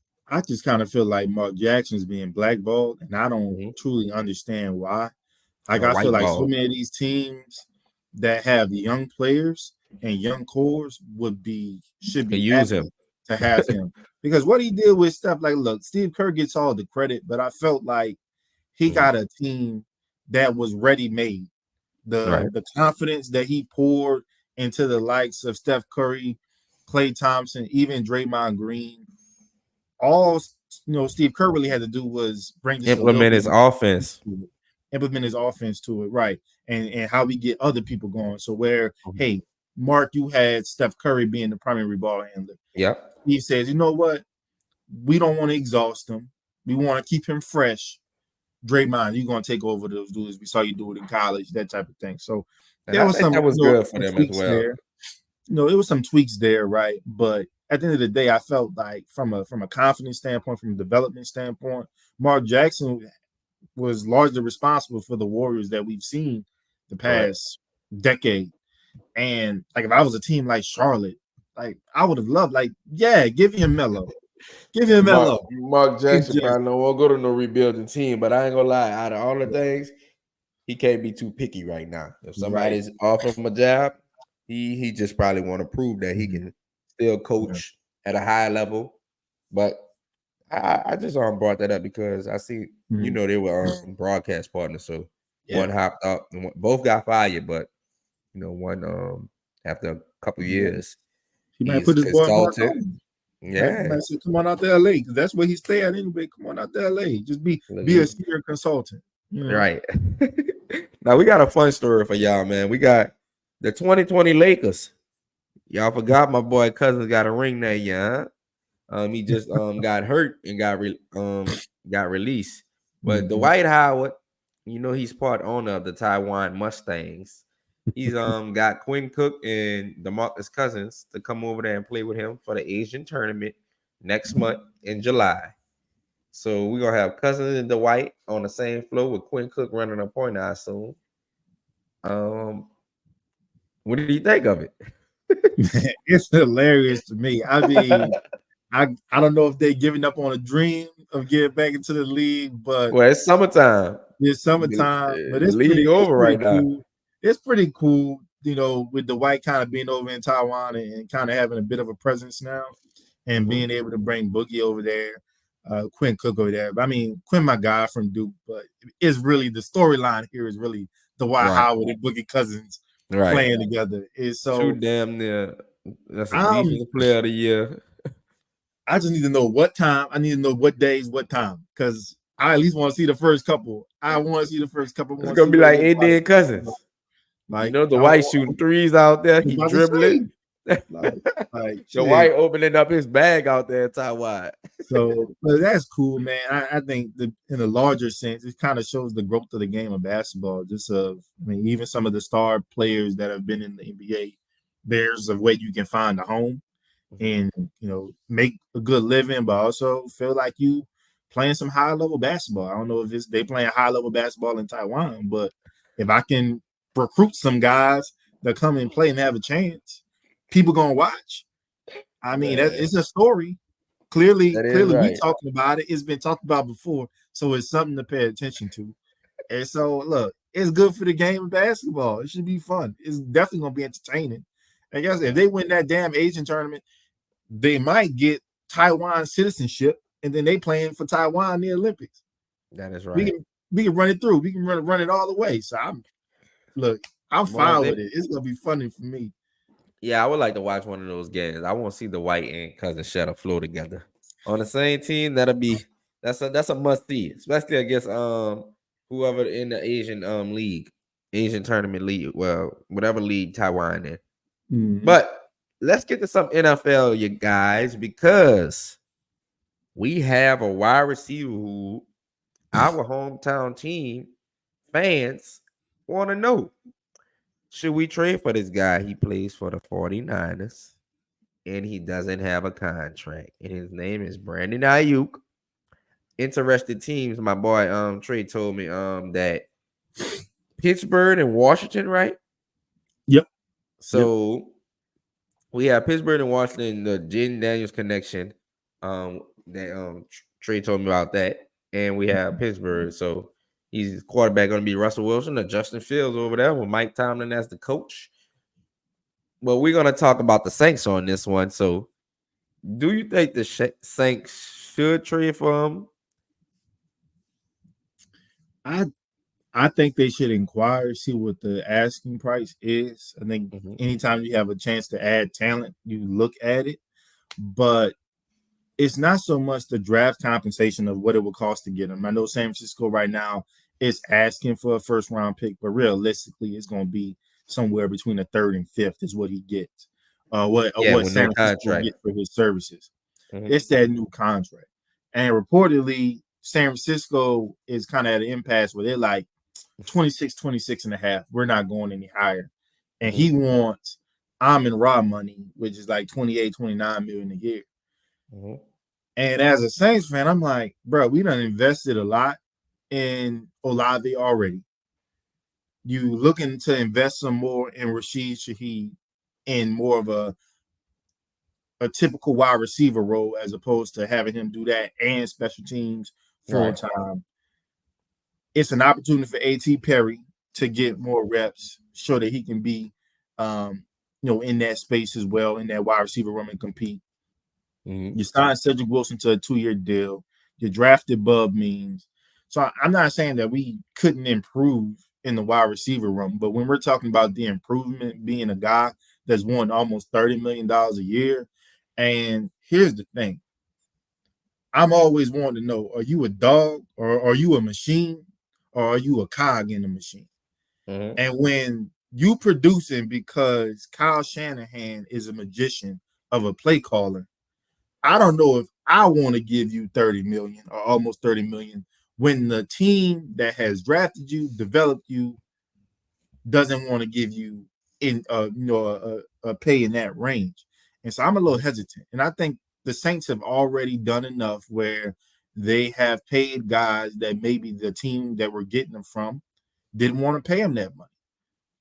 just kind of feel like Mark Jackson's being blackballed, and I don't truly understand why. Like I feel like so many of these teams that have young players and young cores should be use him to have him. Because what he did with stuff like, look, Steve Kerr gets all the credit, but I felt like he got a team that was ready-made. The confidence that he poured into the likes of Steph Curry, Klay Thompson, even Draymond Green, all Steve Kerr really had to do was implement his offense to it, right? And how we get other people going. So hey, Mark, you had Steph Curry being the primary ball handler. Yep. He says, you know what? We don't want to exhaust him. We want to keep him fresh. Draymond, you're going to take over those dudes. We saw you do it in college, that type of thing. So that was good for them as well. There. It was some tweaks there, right? But at the end of the day, I felt like from a confidence standpoint, from a development standpoint, Mark Jackson was largely responsible for the Warriors that we've seen the past decade. And like if I was a team like Charlotte, like I would have loved, give him Melo. Give him Melo. Mark Jackson probably won't go to no rebuilding team, but I ain't gonna lie, out of all the things, he can't be too picky right now. If somebody's offering him a job, he just probably want to prove that he can still coach at a high level. But I just brought that up because I see they were broadcast partners, so one hopped up, and both got fired, but one after a couple years, he might put his boy back on. Yeah, might say, come on out to LA because that's where he stay at anyway. Come on out to LA, just be a senior consultant, right? Now we got a fun story for y'all, man. We got the 2020 Lakers. Y'all forgot my boy Cousins got a ring that year. He just got hurt and got released. But Dwight Howard, he's part owner of the Taiwan Mustangs. He's got Quinn Cook and DeMarcus Cousins to come over there and play with him for the Asian tournament next month in July. So we're gonna have Cousins and Dwight on the same floor with Quinn Cook running a point, I assume. What do you think of it? It's hilarious to me. I mean, I don't know if they're giving up on a dream of getting back into the league, but it's summertime. It's summertime, but it's league over right cool. now. It's pretty cool, with the White kind of being over in Taiwan and kind of having a bit of a presence now, and being able to bring Boogie over there, Quinn Cook over there. I mean, Quinn, my guy from Duke, but it's really the storyline here is really Dwight Howard and Boogie Cousins Right. playing together. And Too so damn near. That's a I'm defensive player of the year. I just need to know what time. I need to know what days, what time, because I at least want to see the first couple. I want to see the first couple. I It's want to gonna see be what like everybody's Indian cousins. You like. know, the I white want, shooting threes out there. I'm He about to say, dribbling. like, like The shit. white opening up his bag out there, tie wide. So, but that's cool, man. I think in a larger sense, it kind of shows the growth of the game of basketball. Even some of the star players that have been in the NBA, there's a way you can find a home and make a good living, but also feel like you playing some high level basketball. I don't know if they playing high level basketball in Taiwan, but if I can recruit some guys that come and play and have a chance, people gonna watch. I mean, it's a story. Clearly, That is we right. talking about it. It's been talked about before, so it's something to pay attention to. And so, look, it's good for the game of basketball. It should be fun. It's definitely gonna be entertaining. I guess if they win that damn Asian tournament, they might get Taiwan citizenship, and then they playing for Taiwan in the Olympics. That is We right. can run it through. We can run it all the way. So I'm Well, fine with it. It's gonna be funny for me. yeah, I would like to watch one of those games. I want to see the white and cousin Shadow flow together on the same team. That's a must see, especially against whoever in the Asian league, Asian tournament league. Well, whatever league Taiwan in. Mm-hmm. But let's get to some NFL, you guys, because we have a wide receiver who our hometown team fans want to know. Should we trade for this guy? He plays for the 49ers and he doesn't have a contract. And his name is Brandon Ayuk. Interested teams, my boy Trey told me that Pittsburgh and Washington, right? Yep. So we have Pittsburgh and Washington, the Jaden Daniels connection. That Trey told me about that. And we have Pittsburgh. So he's quarterback going to be Russell Wilson or Justin Fields over there with Mike Tomlin as the coach. Well, we're going to talk about the Saints on this one. So do you think the Saints should trade for him? I think they should inquire, see what the asking price is. I think anytime you have a chance to add talent, you look at it. But it's not so much the draft compensation of what it would cost to get him. I know San Francisco right now is asking for a first round pick, but realistically, it's going to be somewhere between the third and fifth is what he gets. What San Francisco gets for his services. It's that new contract. And reportedly, San Francisco is kind of at an impasse where they're like 26 and a half. We're not going any higher. And he wants Amon Ra money, which is like 28, 29 million a year. And as a Saints fan, I'm like, bro, we done invested a lot in Olave already. You looking to invest some more in Rashid Shaheed in more of a typical wide receiver role as opposed to having him do that and special teams full time. It's an opportunity for A.T. Perry to get more reps, show that he can be, in that space as well, in that wide receiver room and compete. You signed Cedric Wilson to a 2-year deal. You drafted Bub Means. So I'm not saying that we couldn't improve in the wide receiver room, but when we're talking about the improvement being a guy that's won almost $30 million a year, and here's the thing. I'm always wanting to know, are you a dog or are you a machine or are you a cog in the machine? And when you producing because Kyle Shanahan is a magician of a play caller, I don't know if I want to give you 30 million or almost 30 million when the team that has drafted you, developed you, doesn't want to give you a pay in that range. And so I'm a little hesitant. And I think the Saints have already done enough where they have paid guys that maybe the team that we're getting them from didn't want to pay them that money.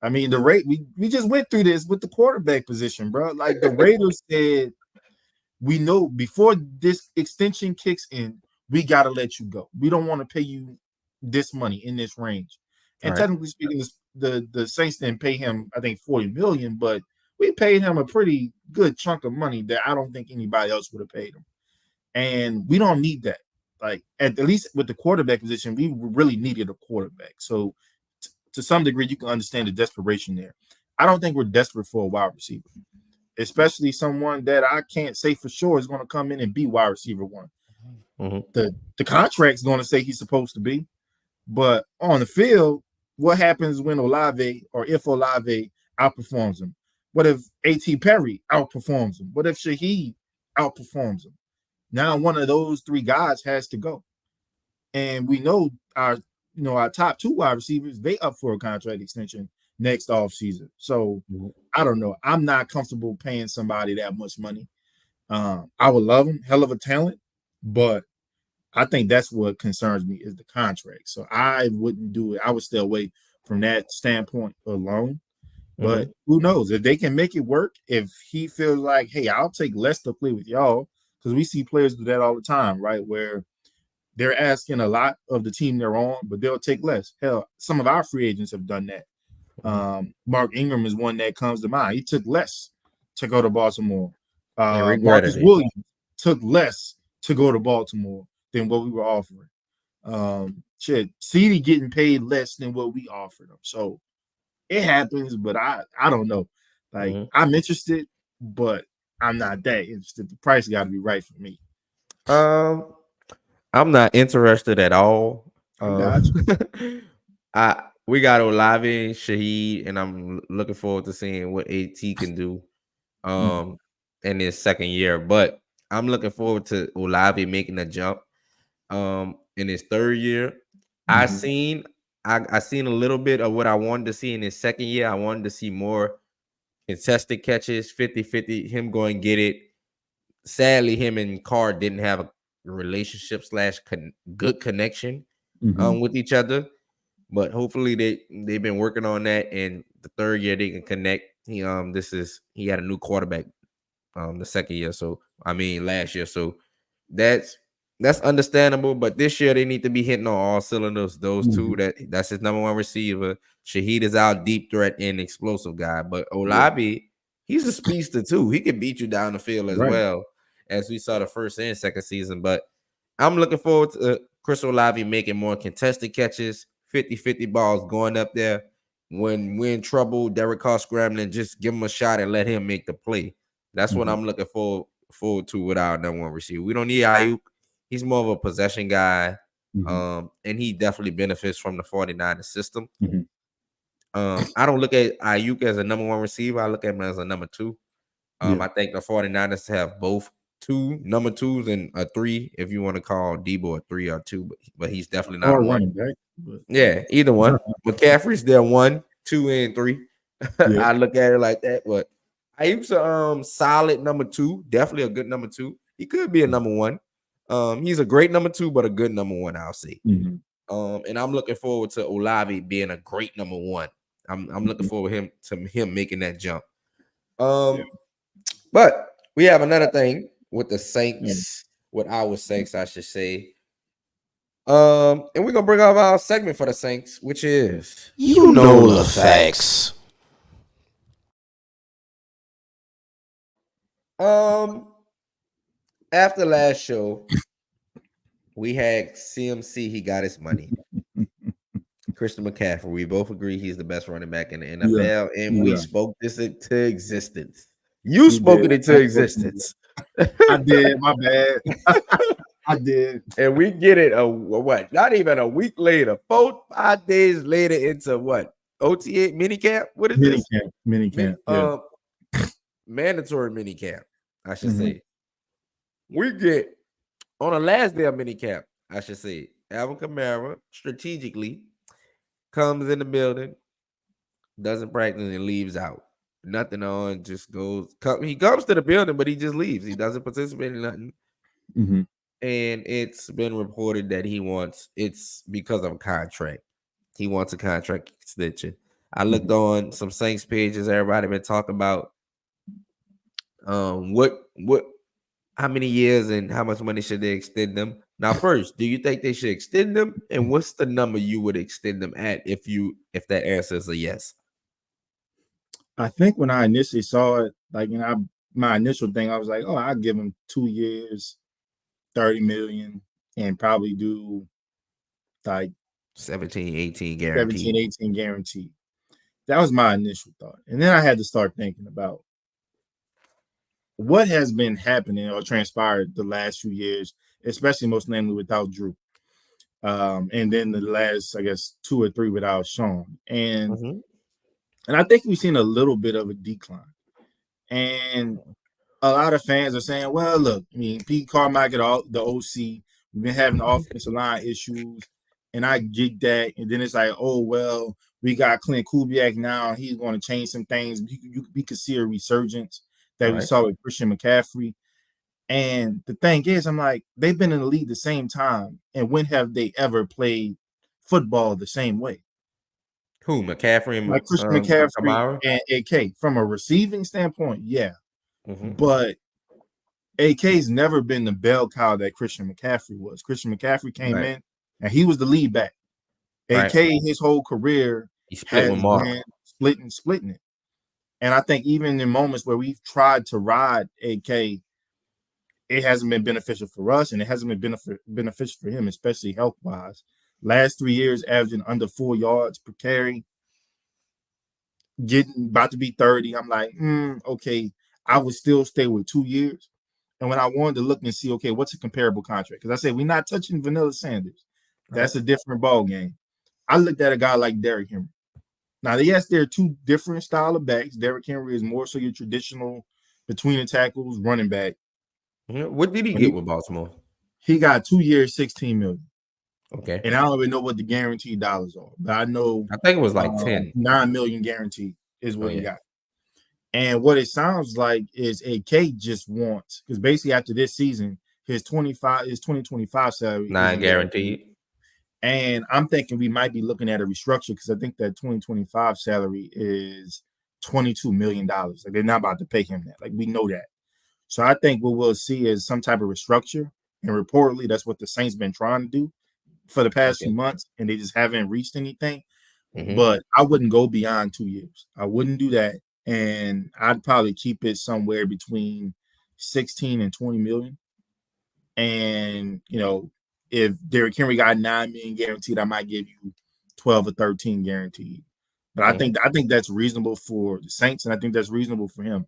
I mean, the rate we just went through this with the quarterback position, bro. Like the Raiders said, we know before this extension kicks in, we got to let you go. We don't want to pay you this money in this range. And technically speaking, the Saints didn't pay him, I think, $40 million, but we paid him a pretty good chunk of money that I don't think anybody else would have paid him. And we don't need that. Like at least with the quarterback position, we really needed a quarterback. So to some degree, you can understand the desperation there. I don't think we're desperate for a wide receiver, especially someone that I can't say for sure is going to come in and be wide receiver one. The contract's going to say he's supposed to be, but on the field, what happens when Olave or if Olave outperforms him? What if A.T. Perry outperforms him? What if Shaheed outperforms him? Now one of those three guys has to go. And we know our top two wide receivers, they up for a contract extension next offseason. So I don't know. I'm not comfortable paying somebody that much money. I would love him, hell of a talent, but I think that's what concerns me is the contract. So I wouldn't do it. I would stay away from that standpoint alone. But who knows if they can make it work? If he feels like, hey, I'll take less to play with y'all, because we see players do that all the time, right? Where they're asking a lot of the team they're on, but they'll take less. Hell, some of our free agents have done that. Mark Ingram is one that comes to mind. He took less to go to Baltimore. Marcus Williams took less to go to Baltimore than what we were offering. CD getting paid less than what we offered him. So it happens, but I don't know. Like I'm interested, but I'm not that interested. The price got to be right for me. I'm not interested at all. I got you. We got Olave and Shaheed, and I'm looking forward to seeing what AT can do in his second year. But I'm looking forward to Olave making a jump in his third year. I seen a little bit of what I wanted to see in his second year. I wanted to see more contested catches, 50-50, him going get it. Sadly, him and Carr didn't have a relationship / good connection with each other. But hopefully they've been working on that, and the third year they can connect. He had a new quarterback the second year, last year. So that's understandable. But this year they need to be hitting on all cylinders. Those two, that's his number one receiver. Shaheed is our deep threat and explosive guy. But Olave, he's a speedster too. He can beat you down the field as well, as we saw the first and second season. But I'm looking forward to Chris Olave making more contested catches, 50-50 balls going up there. When we're in trouble, Derek Carr scrambling, just give him a shot and let him make the play. That's what I'm looking forward to with our number one receiver. We don't need Ayuk. He's more of a possession guy, and he definitely benefits from the 49ers system. I don't look at Ayuk as a number one receiver. I look at him as a number two. I think the 49ers have both two number twos and a three, if you want to call Debo a 3 or 2, but he's definitely not a one. Yeah, either one. McCaffrey's their 1, 2, and 3. I look at it like that, but Ayuk's a solid number 2, definitely a good number 2. He could be a number 1. He's a great number 2, but a good number 1, I'll say. And I'm looking forward to Olave being a great number 1. I'm looking forward to him making that jump. But we have another thing with the Saints, with our Saints, I should say. And we're gonna bring up our segment for the Saints, which is You know the facts. After last show, we had CMC. He got his money. Christian McCaffrey. We both agree he's the best running back in the NFL, and we spoke this into existence. You spoke it into existence. I did. My bad. I did. And we get it not even a week later, 4-5 days later into what? OTA minicamp? What is this? Minicamp. Mandatory minicamp, I should say. We get on the last day of minicamp, I should say, Alvin Kamara strategically comes in the building, doesn't practice, and leaves out. Nothing on, just goes. He comes to the building, but he just leaves. He doesn't participate in nothing. And it's been reported that it's because of a contract. He wants a contract extension. I looked on some Saints pages. Everybody been talking about how many years and how much money should they extend them. Now, first, do you think they should extend them? And what's the number you would extend them at if that answer is a yes? I think when I initially saw it, my initial thing, I was like, I'd give him 2 years, $30 million, and probably do like 17, 18 guaranteed. 17, 18 guaranteed. That was my initial thought. And then I had to start thinking about what has been happening or transpired the last few years, especially most namely without Drew. And then the last, I guess, 2 or 3 without Sean. And I think we've seen a little bit of a decline. And a lot of fans are saying, well, look, I mean, Pete Carmichael, the OC, we've been having offensive line issues, and I get that. And then it's like, oh, well, we got Clint Kubiak now. He's going to change some things. We could see a resurgence that we saw with Christian McCaffrey. And the thing is, I'm like, they've been in the league the same time. And when have they ever played football the same way? Who, McCaffrey and Like Christian McCaffrey Kamara? and AK. From a receiving standpoint, yeah. But AK's never been the bell cow that Christian McCaffrey was. Christian McCaffrey came in and he was the lead back. AK, his whole career, he split with Mark, splitting it. And I think even in moments where we've tried to ride AK, it hasn't been beneficial for us, and it hasn't been beneficial for him, especially health-wise. Last 3 years, averaging under 4 yards per carry, about to be 30. I'm like, okay, I would still stay with 2 years. And when I wanted to look and see, okay, what's a comparable contract? Because I said, we're not touching Vanilla Sanders. That's a different ball game. I looked at a guy like Derrick Henry. Now, yes, they're 2 different style of backs. Derrick Henry is more so your traditional between the tackles running back. What did he get with Baltimore? He got 2 years, $16 million. Okay. And I don't even know what the guaranteed dollars are, but I know I think it was like 10. $9 million guaranteed is what he got. And what it sounds like is AK just wants, because basically after this season, his 2025 salary 9 guaranteed. And I'm thinking we might be looking at a restructure, because I think that 2025 salary is $22 million. Like, they're not about to pay him that. Like, we know that. So I think what we'll see is some type of restructure. And reportedly, that's what the Saints been trying to do for the past few months, and they just haven't reached anything. But I wouldn't go beyond 2 years. I wouldn't do that. And I'd probably keep it somewhere between 16 and 20 million. And, you know, if Derrick Henry got 9 million guaranteed, I might give you 12 or 13 guaranteed. But I think that's reasonable for the Saints, and I think that's reasonable for him.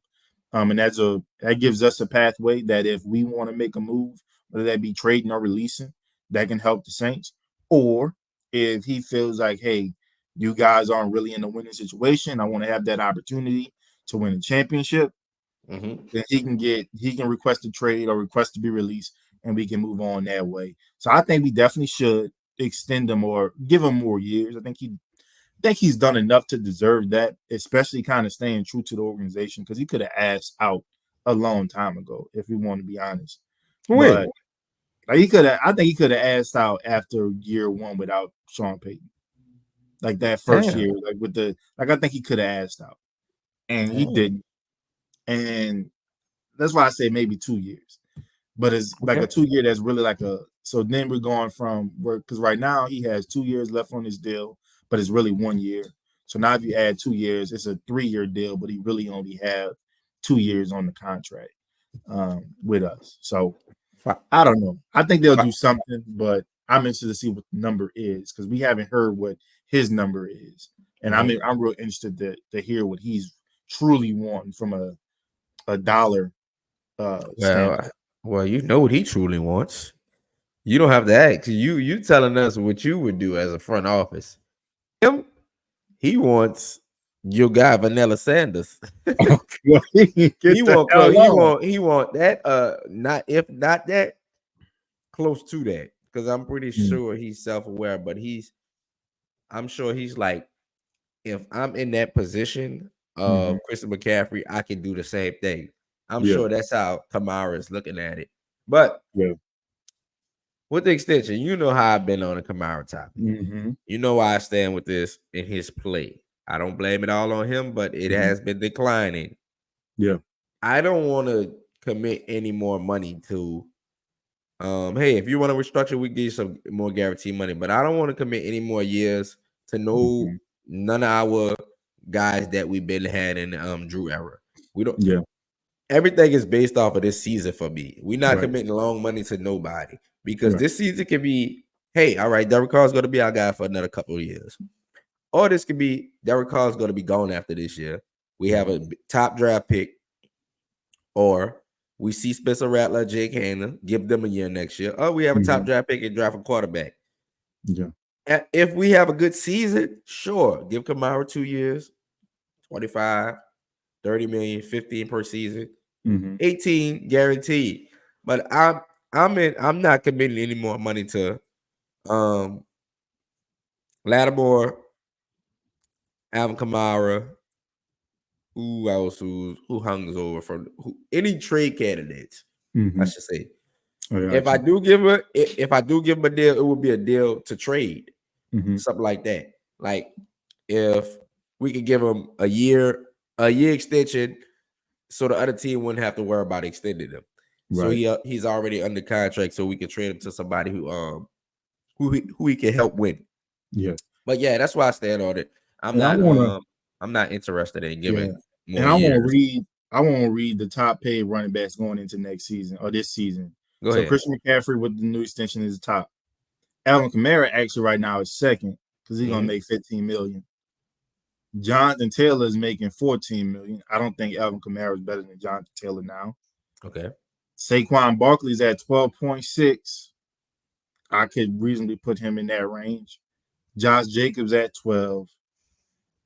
And that gives us a pathway that if we want to make a move, whether that be trading or releasing, that can help the Saints. Or if he feels like, hey, you guys aren't really in a winning situation, I want to have that opportunity to win a championship, then he can request a trade or request to be released, and we can move on that way. So I think we definitely should extend him or give him more years. I think he's done enough to deserve that, especially kind of staying true to the organization, because he could have asked out a long time ago, if we want to be honest. But I think he could have asked out after year 1 without Sean Payton. Like that first year, I think he could have asked out, and he didn't. And that's why I say maybe 2 years, but it's like a 2 year that's really so then we're going from where, because right now he has 2 years left on his deal, but it's really 1 year. So now if you add 2 years, it's a 3-year deal, but he really only have 2 years on the contract with us. So I don't know. I think they'll do something, but I'm interested to see what the number is, because we haven't heard what his number is. And I'm real interested to hear what he's truly wanting from a dollar standpoint. Well, you know what he truly wants. You don't have to ask. You telling us what you would do as a front office. He wants your guy Vanilla Sanders. He want that. Not that, close to that, because I'm pretty sure he's self-aware. But I'm sure he's like, if I'm in that position of Christian McCaffrey, I can do the same thing. I'm sure that's how Kamara is looking at it. But with the extension, you know how I've been on the Kamara topic. You know why I stand with this in his play. I don't blame it all on him, but it has been declining. Yeah. I don't want to commit any more money to, hey, if you want to restructure, we give you some more guaranteed money. But I don't want to commit any more years to none of our guys that we've been had in the Drew era. We don't. Yeah. Everything is based off of this season for me. We're not committing long money to nobody, because this season can be, hey, all right, Derek Carr's going to be our guy for another couple of years. or this could be Derek Carr is going to be gone after this year. We have a top draft pick, or we see Spencer Rattler, Jake Hanna, give them a year next year, or we have a top draft pick and draft a quarterback. Yeah. If we have a good season, sure, give Kamara 2 years, 25, 30 million, 15 per season, 18 guaranteed. But I'm not committing any more money to Lattimore, Alvin Kamara. Who else? Who hangs over from any trade candidates? I should say. If I do give him a deal, it would be a deal to trade, something like that. Like if we could give him a year extension, so the other team wouldn't have to worry about extending him. So he's already under contract, so we can trade him to somebody who he can help win. Yeah. But yeah, that's why I stand on it. I'm not interested in giving more. And I want to read the top paid running backs going into next season or this season. Go ahead. Christian McCaffrey with the new extension is the top. Alvin Kamara actually right now is second because he's gonna make $15 million. Jonathan Taylor is making $14 million. I don't think Alvin Kamara is better than Jonathan Taylor now. Okay. Saquon Barkley's at 12.6. I could reasonably put him in that range. Josh Jacobs at 12.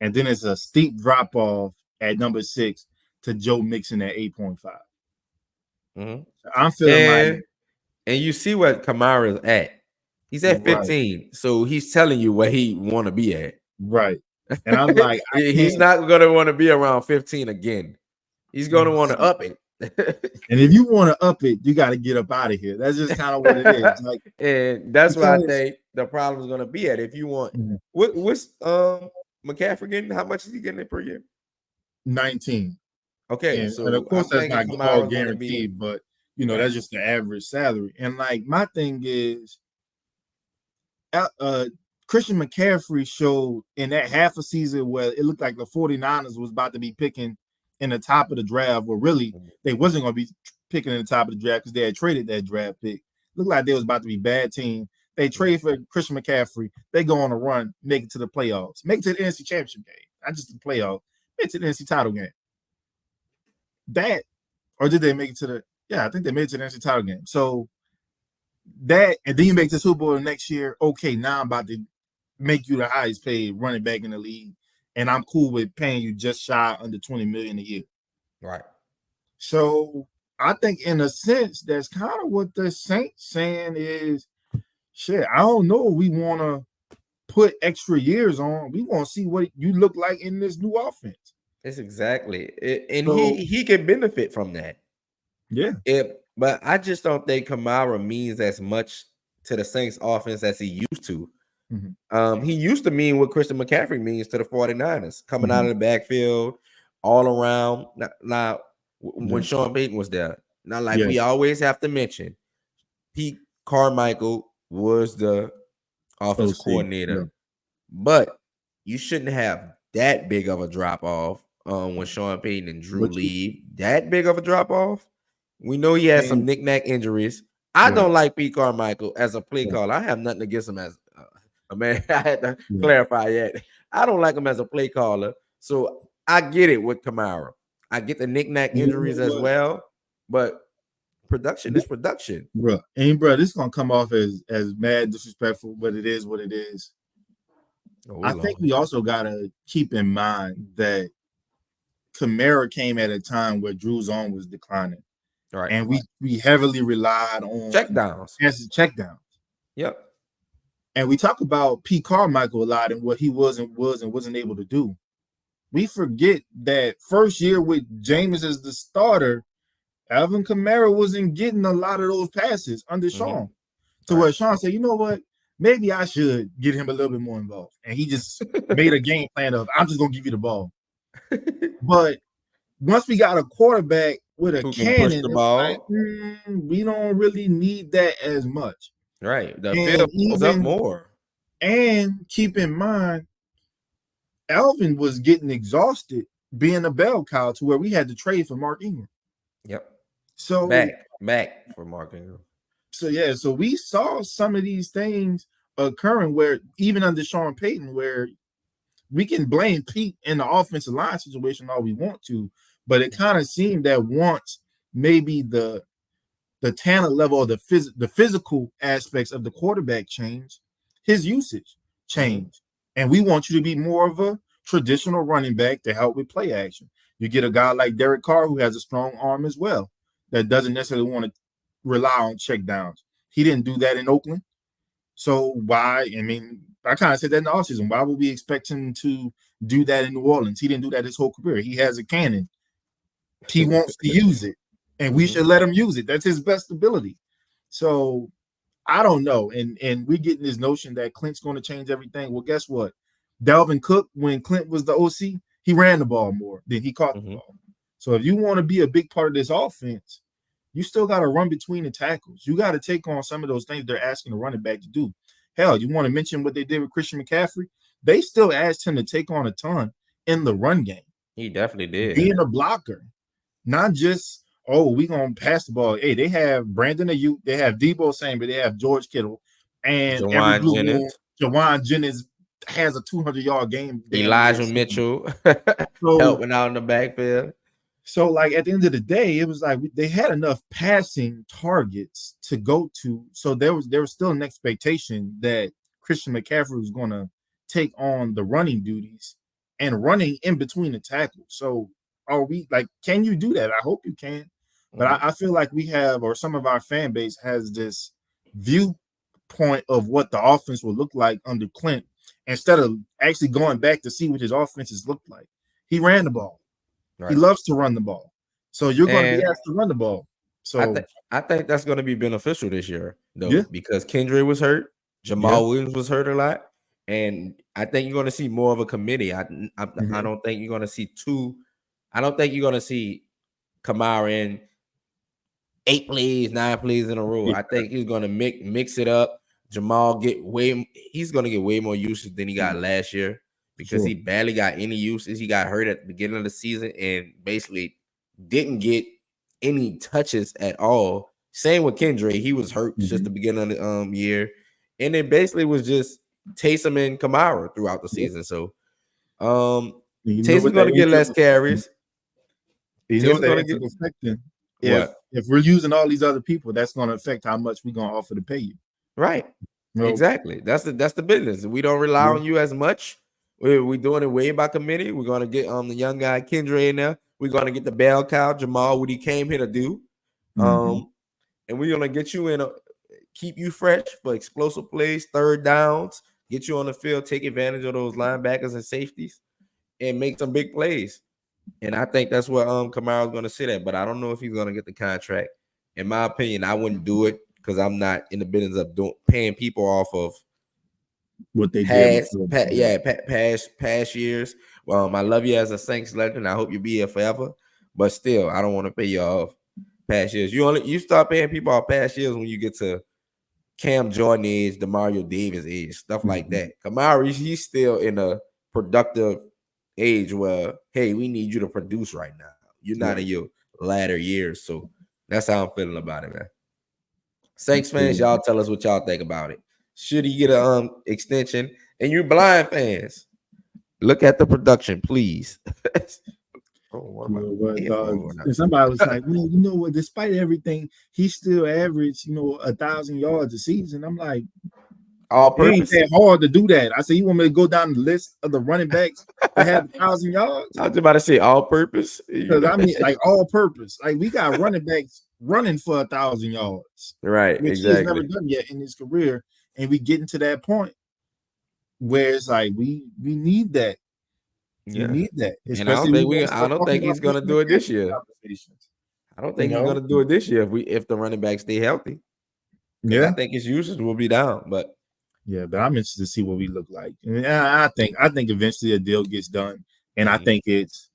And then it's a steep drop off at number 6 to Joe Mixon at 8.5. I'm feeling like, and you see what Kamara's at. He's at 15, so he's telling you where he want to be at. Right. And I'm like, he's not going to want to be around 15 again. He's going to want to up it. And if you want to up it, you got to get up out of here. That's just kind of what it is. Like, and that's why I think the problem is going to be at. If you want, what's McCaffrey getting? How much is he getting per year? 19. Okay, and, so and of course that's not all guaranteed, but that's just the average salary. And like my thing is, Christian McCaffrey showed in that half a season where it looked like the 49ers was about to be picking in the top of the draft, where really they wasn't going to be picking in the top of the draft because they had traded that draft pick. Looked like they was about to be a bad team. They trade for Christian McCaffrey. They go on a run, make it to the playoffs, make it to the NFC Championship game, not just the playoff, make it to the NFC title game. That, or did they make it to the? Yeah, I think they made it to the NFC title game. So that, and then you make the Super Bowl next year. Okay, now I'm about to make you the highest paid running back in the league, and I'm cool with paying you just shy under $20 million a year. Right. So I think, in a sense, that's kind of what the Saints saying is, shit, I don't know. We want to put extra years on. We want to see what you look like in this new offense. It's exactly it, and so, he can benefit from that. Yeah. But I just don't think Kamara means as much to the Saints offense as he used to. He used to mean what Christian McCaffrey means to the 49ers, coming out of the backfield, all around. Now when Sean Payton was there, now like we always have to mention, Pete Carmichael was the offense coordinator, but you shouldn't have that big of a drop off when Sean Payton and Drew leave. That big of a drop off. We know he has some knick-knack injuries. I don't like Pete Carmichael as a play caller. I have nothing against him as a man. I had to clarify that. I don't like him as a play caller. So I get it with Kamara. I get the knick-knack injuries as well, but production is production. Bro, this is going to come off as mad disrespectful, but it is what it is. I think we also got to keep in mind that Kamara came at a time where Drew's arm was declining. Right. And we heavily relied on checkdowns. Yep. And we talk about Pete Carmichael a lot and what he wasn't able to do. We forget that first year with Jameis as the starter, Alvin Kamara wasn't getting a lot of those passes under Sean. Where Sean said, you know what? Maybe I should get him a little bit more involved. And he just made a game plan of, I'm just going to give you the ball. But once we got a quarterback with a cannon, push the ball, like, we don't really need that as much. Right. The field goes up more. And keep in mind, Alvin was getting exhausted being a bell cow to where we had to trade for Mark Ingram. Yep. So back for Mark Ingram. So we saw some of these things occurring where even under Sean Payton, where we can blame Pete in the offensive line situation all we want to, but it kind of seemed that once maybe the talent level or the physical aspects of the quarterback changed, his usage changed. And we want you to be more of a traditional running back to help with play action. You get a guy like Derek Carr who has a strong arm as well that doesn't necessarily want to rely on check downs. He didn't do that in Oakland. So why? I mean, I kind of said that in the offseason. Why would we expect him to do that in New Orleans? He didn't do that his whole career. He has a cannon. He wants to use it, and we should let him use it. That's his best ability. So I don't know. And we getting this notion that Clint's going to change everything. Well, guess what? Dalvin Cook, when Clint was the OC, he ran the ball more than he caught the ball. So if you want to be a big part of this offense, you still got to run between the tackles. You got to take on some of those things they're asking the running back to do. Hell, you want to mention what they did with Christian McCaffrey? They still asked him to take on a ton in the run game. He definitely did. Being a blocker, not just, oh, we're going to pass the ball. Hey, they have Brandon Ayuk, they have Debo Samuel, they have George Kittle, and Jawan Jennings has a 200-yard game. Elijah Mitchell helping out in the backfield. So, like, at the end of the day, it was like they had enough passing targets to go to. So there was still an expectation that Christian McCaffrey was going to take on the running duties and running in between the tackles. So are we like, can you do that? I hope you can. But I feel like we have, or some of our fan base has this viewpoint of what the offense will look like under Clint instead of actually going back to see what his offenses looked like. He ran the ball. Right. He loves to run the ball. So you're going to be asked to run the ball. So I think that's going to be beneficial this year, though, because Kendrick was hurt. Jamal Williams was hurt a lot. And I think you're going to see more of a committee. I don't think you're going to see I don't think you're going to see Kamara in 8 plays, 9 plays in a row. I think he's going to mix it up. Jamal he's going to get way more usage than he got last year. Because he barely got any usage. He got hurt at the beginning of the season and basically didn't get any touches at all. Same with Kendrick. He was hurt just the beginning of the year. And it basically was just Taysom and Kamara throughout the season. So Taysom's going to get less carries. You know what that ends up affecting? If we're using all these other people, that's going to affect how much we're going to offer to pay you. Right. Exactly. That's the business. We don't rely on you as much. We're doing it way by committee. We're going to get the young guy Kendra in there. We're going to get the bell cow Jamal, what he came here to do. And we're going to get you in, keep you fresh for explosive plays, third downs, get you on the field, take advantage of those linebackers and safeties, and make some big plays. And I think that's where Kamara's going to sit at. But I don't know if he's going to get the contract. In my opinion, I wouldn't do it because I'm not in the business of paying people off of what they did. Past years. I love you as a Saints legend. I hope you be here forever. But still, I don't want to pay you off past years. You start paying people off past years when you get to Cam Jordan age, DeMario Davis age, stuff like that. Kamara, he's still in a productive age where, hey, we need you to produce right now. You're not in your latter years. So that's how I'm feeling about it, man. Saints fans, y'all tell us what y'all think about it. Should he get an extension? And you blind fans, look at the production, please. Somebody was like, well, you know what? Despite everything, he still averaged, 1,000 yards a season. I'm like, all purpose. It ain't that hard to do that. I said, you want me to go down the list of the running backs that have 1,000 yards? I was about to say all purpose. Because I mean, like all purpose. Like we got running backs running for 1,000 yards, right? Which exactly. he's never done yet in his career. And we getting to that point where it's like we need that. Yeah. We need that. And I don't think he's gonna do it this year. I don't think he's gonna do it this year if the running backs stay healthy. Yeah, I think his usage will be down, but but I'm interested to see what we look like. And I think eventually a deal gets done, and I think it's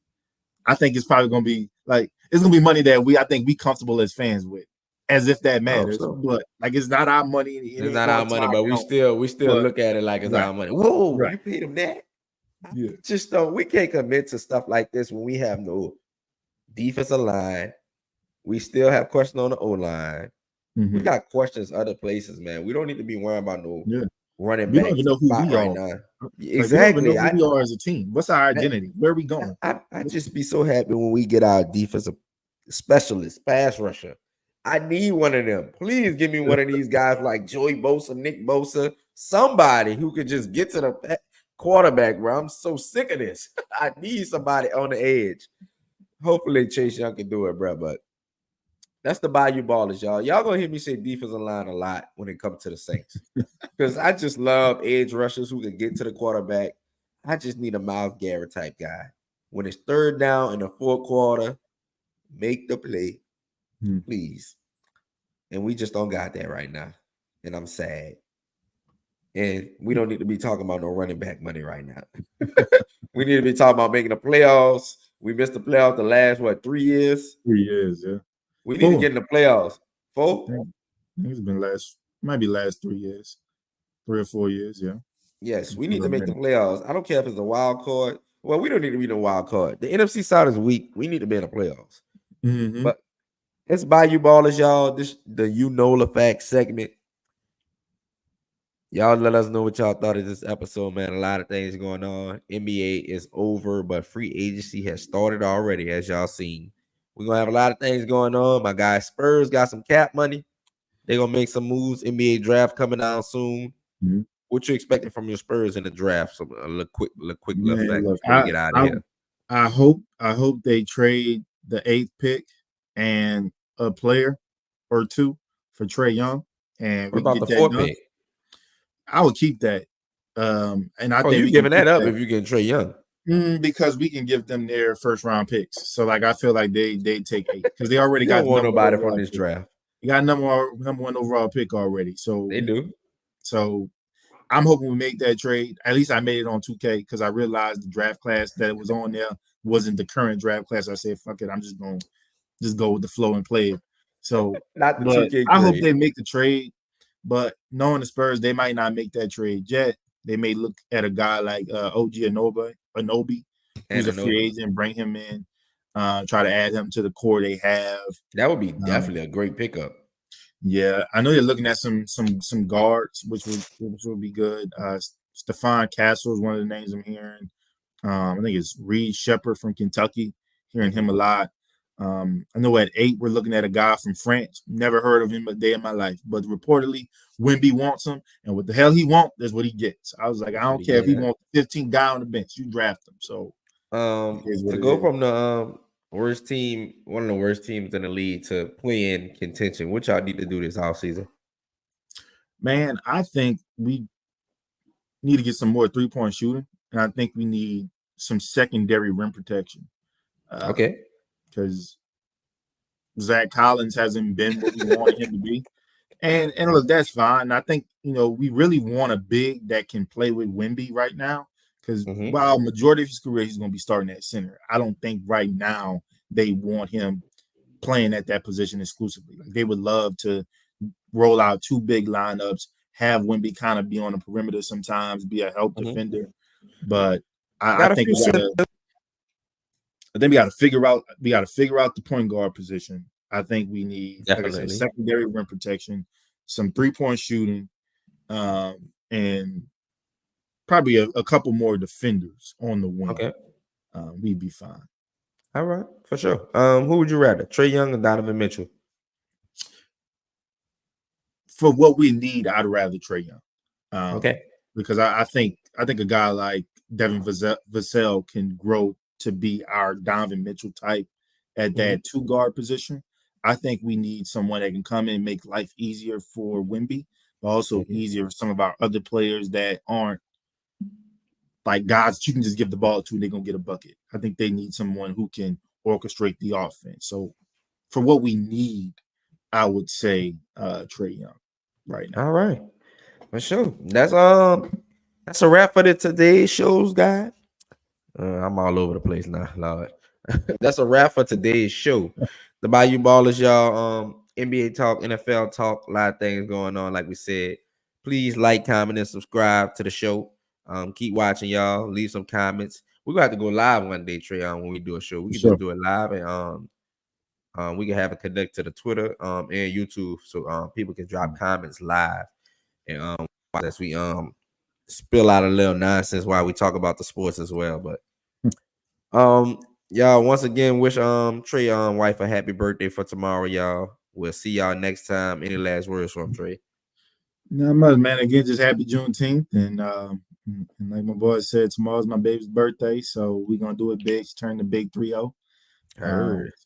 probably gonna be like it's gonna be money that I think we comfortable as fans with. As if that matters, but like it's not our money. It's not our money, but we still look at it like it's our money. Whoa, you paid him that? Yeah, just we can't commit to stuff like this when we have no defensive line. We still have questions on the O line. We got questions other places, man. We don't need to be worrying about no running We don't back even know who spot we right are. now. Like, we don't even know Exactly. who we are as a team. What's our identity? Where are we I, going? I just be so happy when we get our defensive specialist, pass rusher. I need one of them. Please give me one of these guys like Joey Bosa, Nick Bosa, somebody who could just get to the quarterback, bro. I'm so sick of this. I need somebody on the edge. Hopefully Chase Young can do it, bro. But that's the Bayou Ballers, y'all. Y'all gonna hear me say defensive line a lot when it comes to the Saints. Because I just love edge rushers who can get to the quarterback. I just need a Myles Garrett type guy. When it's third down in the fourth quarter, make the play, please. And we just don't got that right now. And I'm sad. And we don't need to be talking about no running back money right now. We need to be talking about making the playoffs. We missed the playoffs the last, 3 years? 3 years, yeah. We need to get in the playoffs. 4? I think it's been might be last 3 years. 3 or 4 years, yeah. Yes, we need to make the playoffs. I don't care if it's a wild card. Well, we don't need to be in a wild card. The NFC side is weak. We need to be in the playoffs. Mm-hmm. But it's Bayou Ballers, y'all. This the You Know the Facts segment. Y'all let us know what y'all thought of this episode, man. A lot of things going on. NBA is over, but free agency has started already, as y'all seen. We're gonna have a lot of things going on. My guy Spurs got some cap money. They're gonna make some moves. NBA draft coming out soon. Mm-hmm. What you expecting from your Spurs in the draft? So a little quick Man, fact look, before we get out of here. I hope they trade the 8th pick and a player or two for Trae Young, and What we can about get the that 4th done. pick? I would keep that. And I think you we giving can that up if you get Trae Young? because we can give them their first round picks. So like I feel like they take 8 because they already got don't want nobody from overall this pick. draft. You got number one overall pick already. So They do. So I'm hoping we make that trade. At least I made it on 2K because I realized the draft class that it was on there wasn't the current draft class. I said, fuck it, I'm just going to go with the flow and play it. So, Not the but 2K I hope trade. they make the trade. But knowing the Spurs, they might not make that trade yet. They may look at a guy like OG Anunoby, who's a free agent, bring him in, try to add him to the core they have. That would be definitely a great pickup. Yeah, I know they're looking at some guards, which would be good. Stephon Castle is one of the names I'm hearing. I think it's Reed Shepard from Kentucky. Hearing him a lot. I know at 8 we're looking at a guy from France. Never heard of him a day in my life, but reportedly Wemby wants him, and what the hell he wants is what he gets. I was like, I don't care if he wants 15 guy on the bench, you draft him. So to go from the worst team, one of the worst teams in the league, to play in contention, what y'all need to do this offseason? Man, I think we need to get some more 3-point shooting, and I think we need some secondary rim protection. Okay. Because Zach Collins hasn't been what we wanted him to be. And look, that's fine. I think, we really want a big that can play with Wemby right now. Because while majority of his career, he's going to be starting at center, I don't think right now they want him playing at that position exclusively. Like they would love to roll out 2 big lineups, have Wemby kind of be on the perimeter sometimes, be a help defender. But I think we got to figure out the point guard position. I think we need, like I said, secondary rim protection, some 3-point shooting, and probably a couple more defenders on the wing. Okay. We'd be fine. All right, for sure. Who would you rather, Trae Young or Donovan Mitchell? For what we need, I'd rather Trae Young. Okay. Because I think a guy like Devin Vassell can grow to be our Donovan Mitchell type at that 2-guard position. I think we need someone that can come in and make life easier for Wemby, but also easier for some of our other players that aren't like guys that you can just give the ball to and they're going to get a bucket. I think they need someone who can orchestrate the offense. So for what we need, I would say Trae Young right now. All right. For sure. That's a wrap for today's shows, guys. I'm all over the place now, Lord. That's a wrap for today's show. The Bayou Ballers, y'all. NBA talk, NFL talk, a lot of things going on. Like we said, please like, comment, and subscribe to the show. Keep watching, y'all. Leave some comments. We're gonna have to go live one day, Trey, when we do a show. We can just do it live, and we can have it connect to the Twitter and YouTube, so people can drop comments live. And as we spill out a little nonsense while we talk about the sports as well. But y'all, once again, wish Trey wife a happy birthday for tomorrow, y'all. We'll see y'all next time. Any last words from Trey? Not much, man. Again, just happy Juneteenth, and like my boy said, tomorrow's my baby's birthday, so we're gonna do it big. Turn the big 3-0.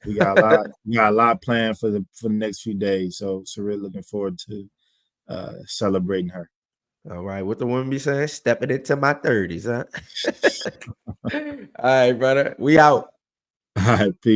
We got a lot planned for the next few days, so really looking forward to celebrating her. All right, what the woman be saying? Stepping into my 30s, huh? All right, brother. We out. All right, peace.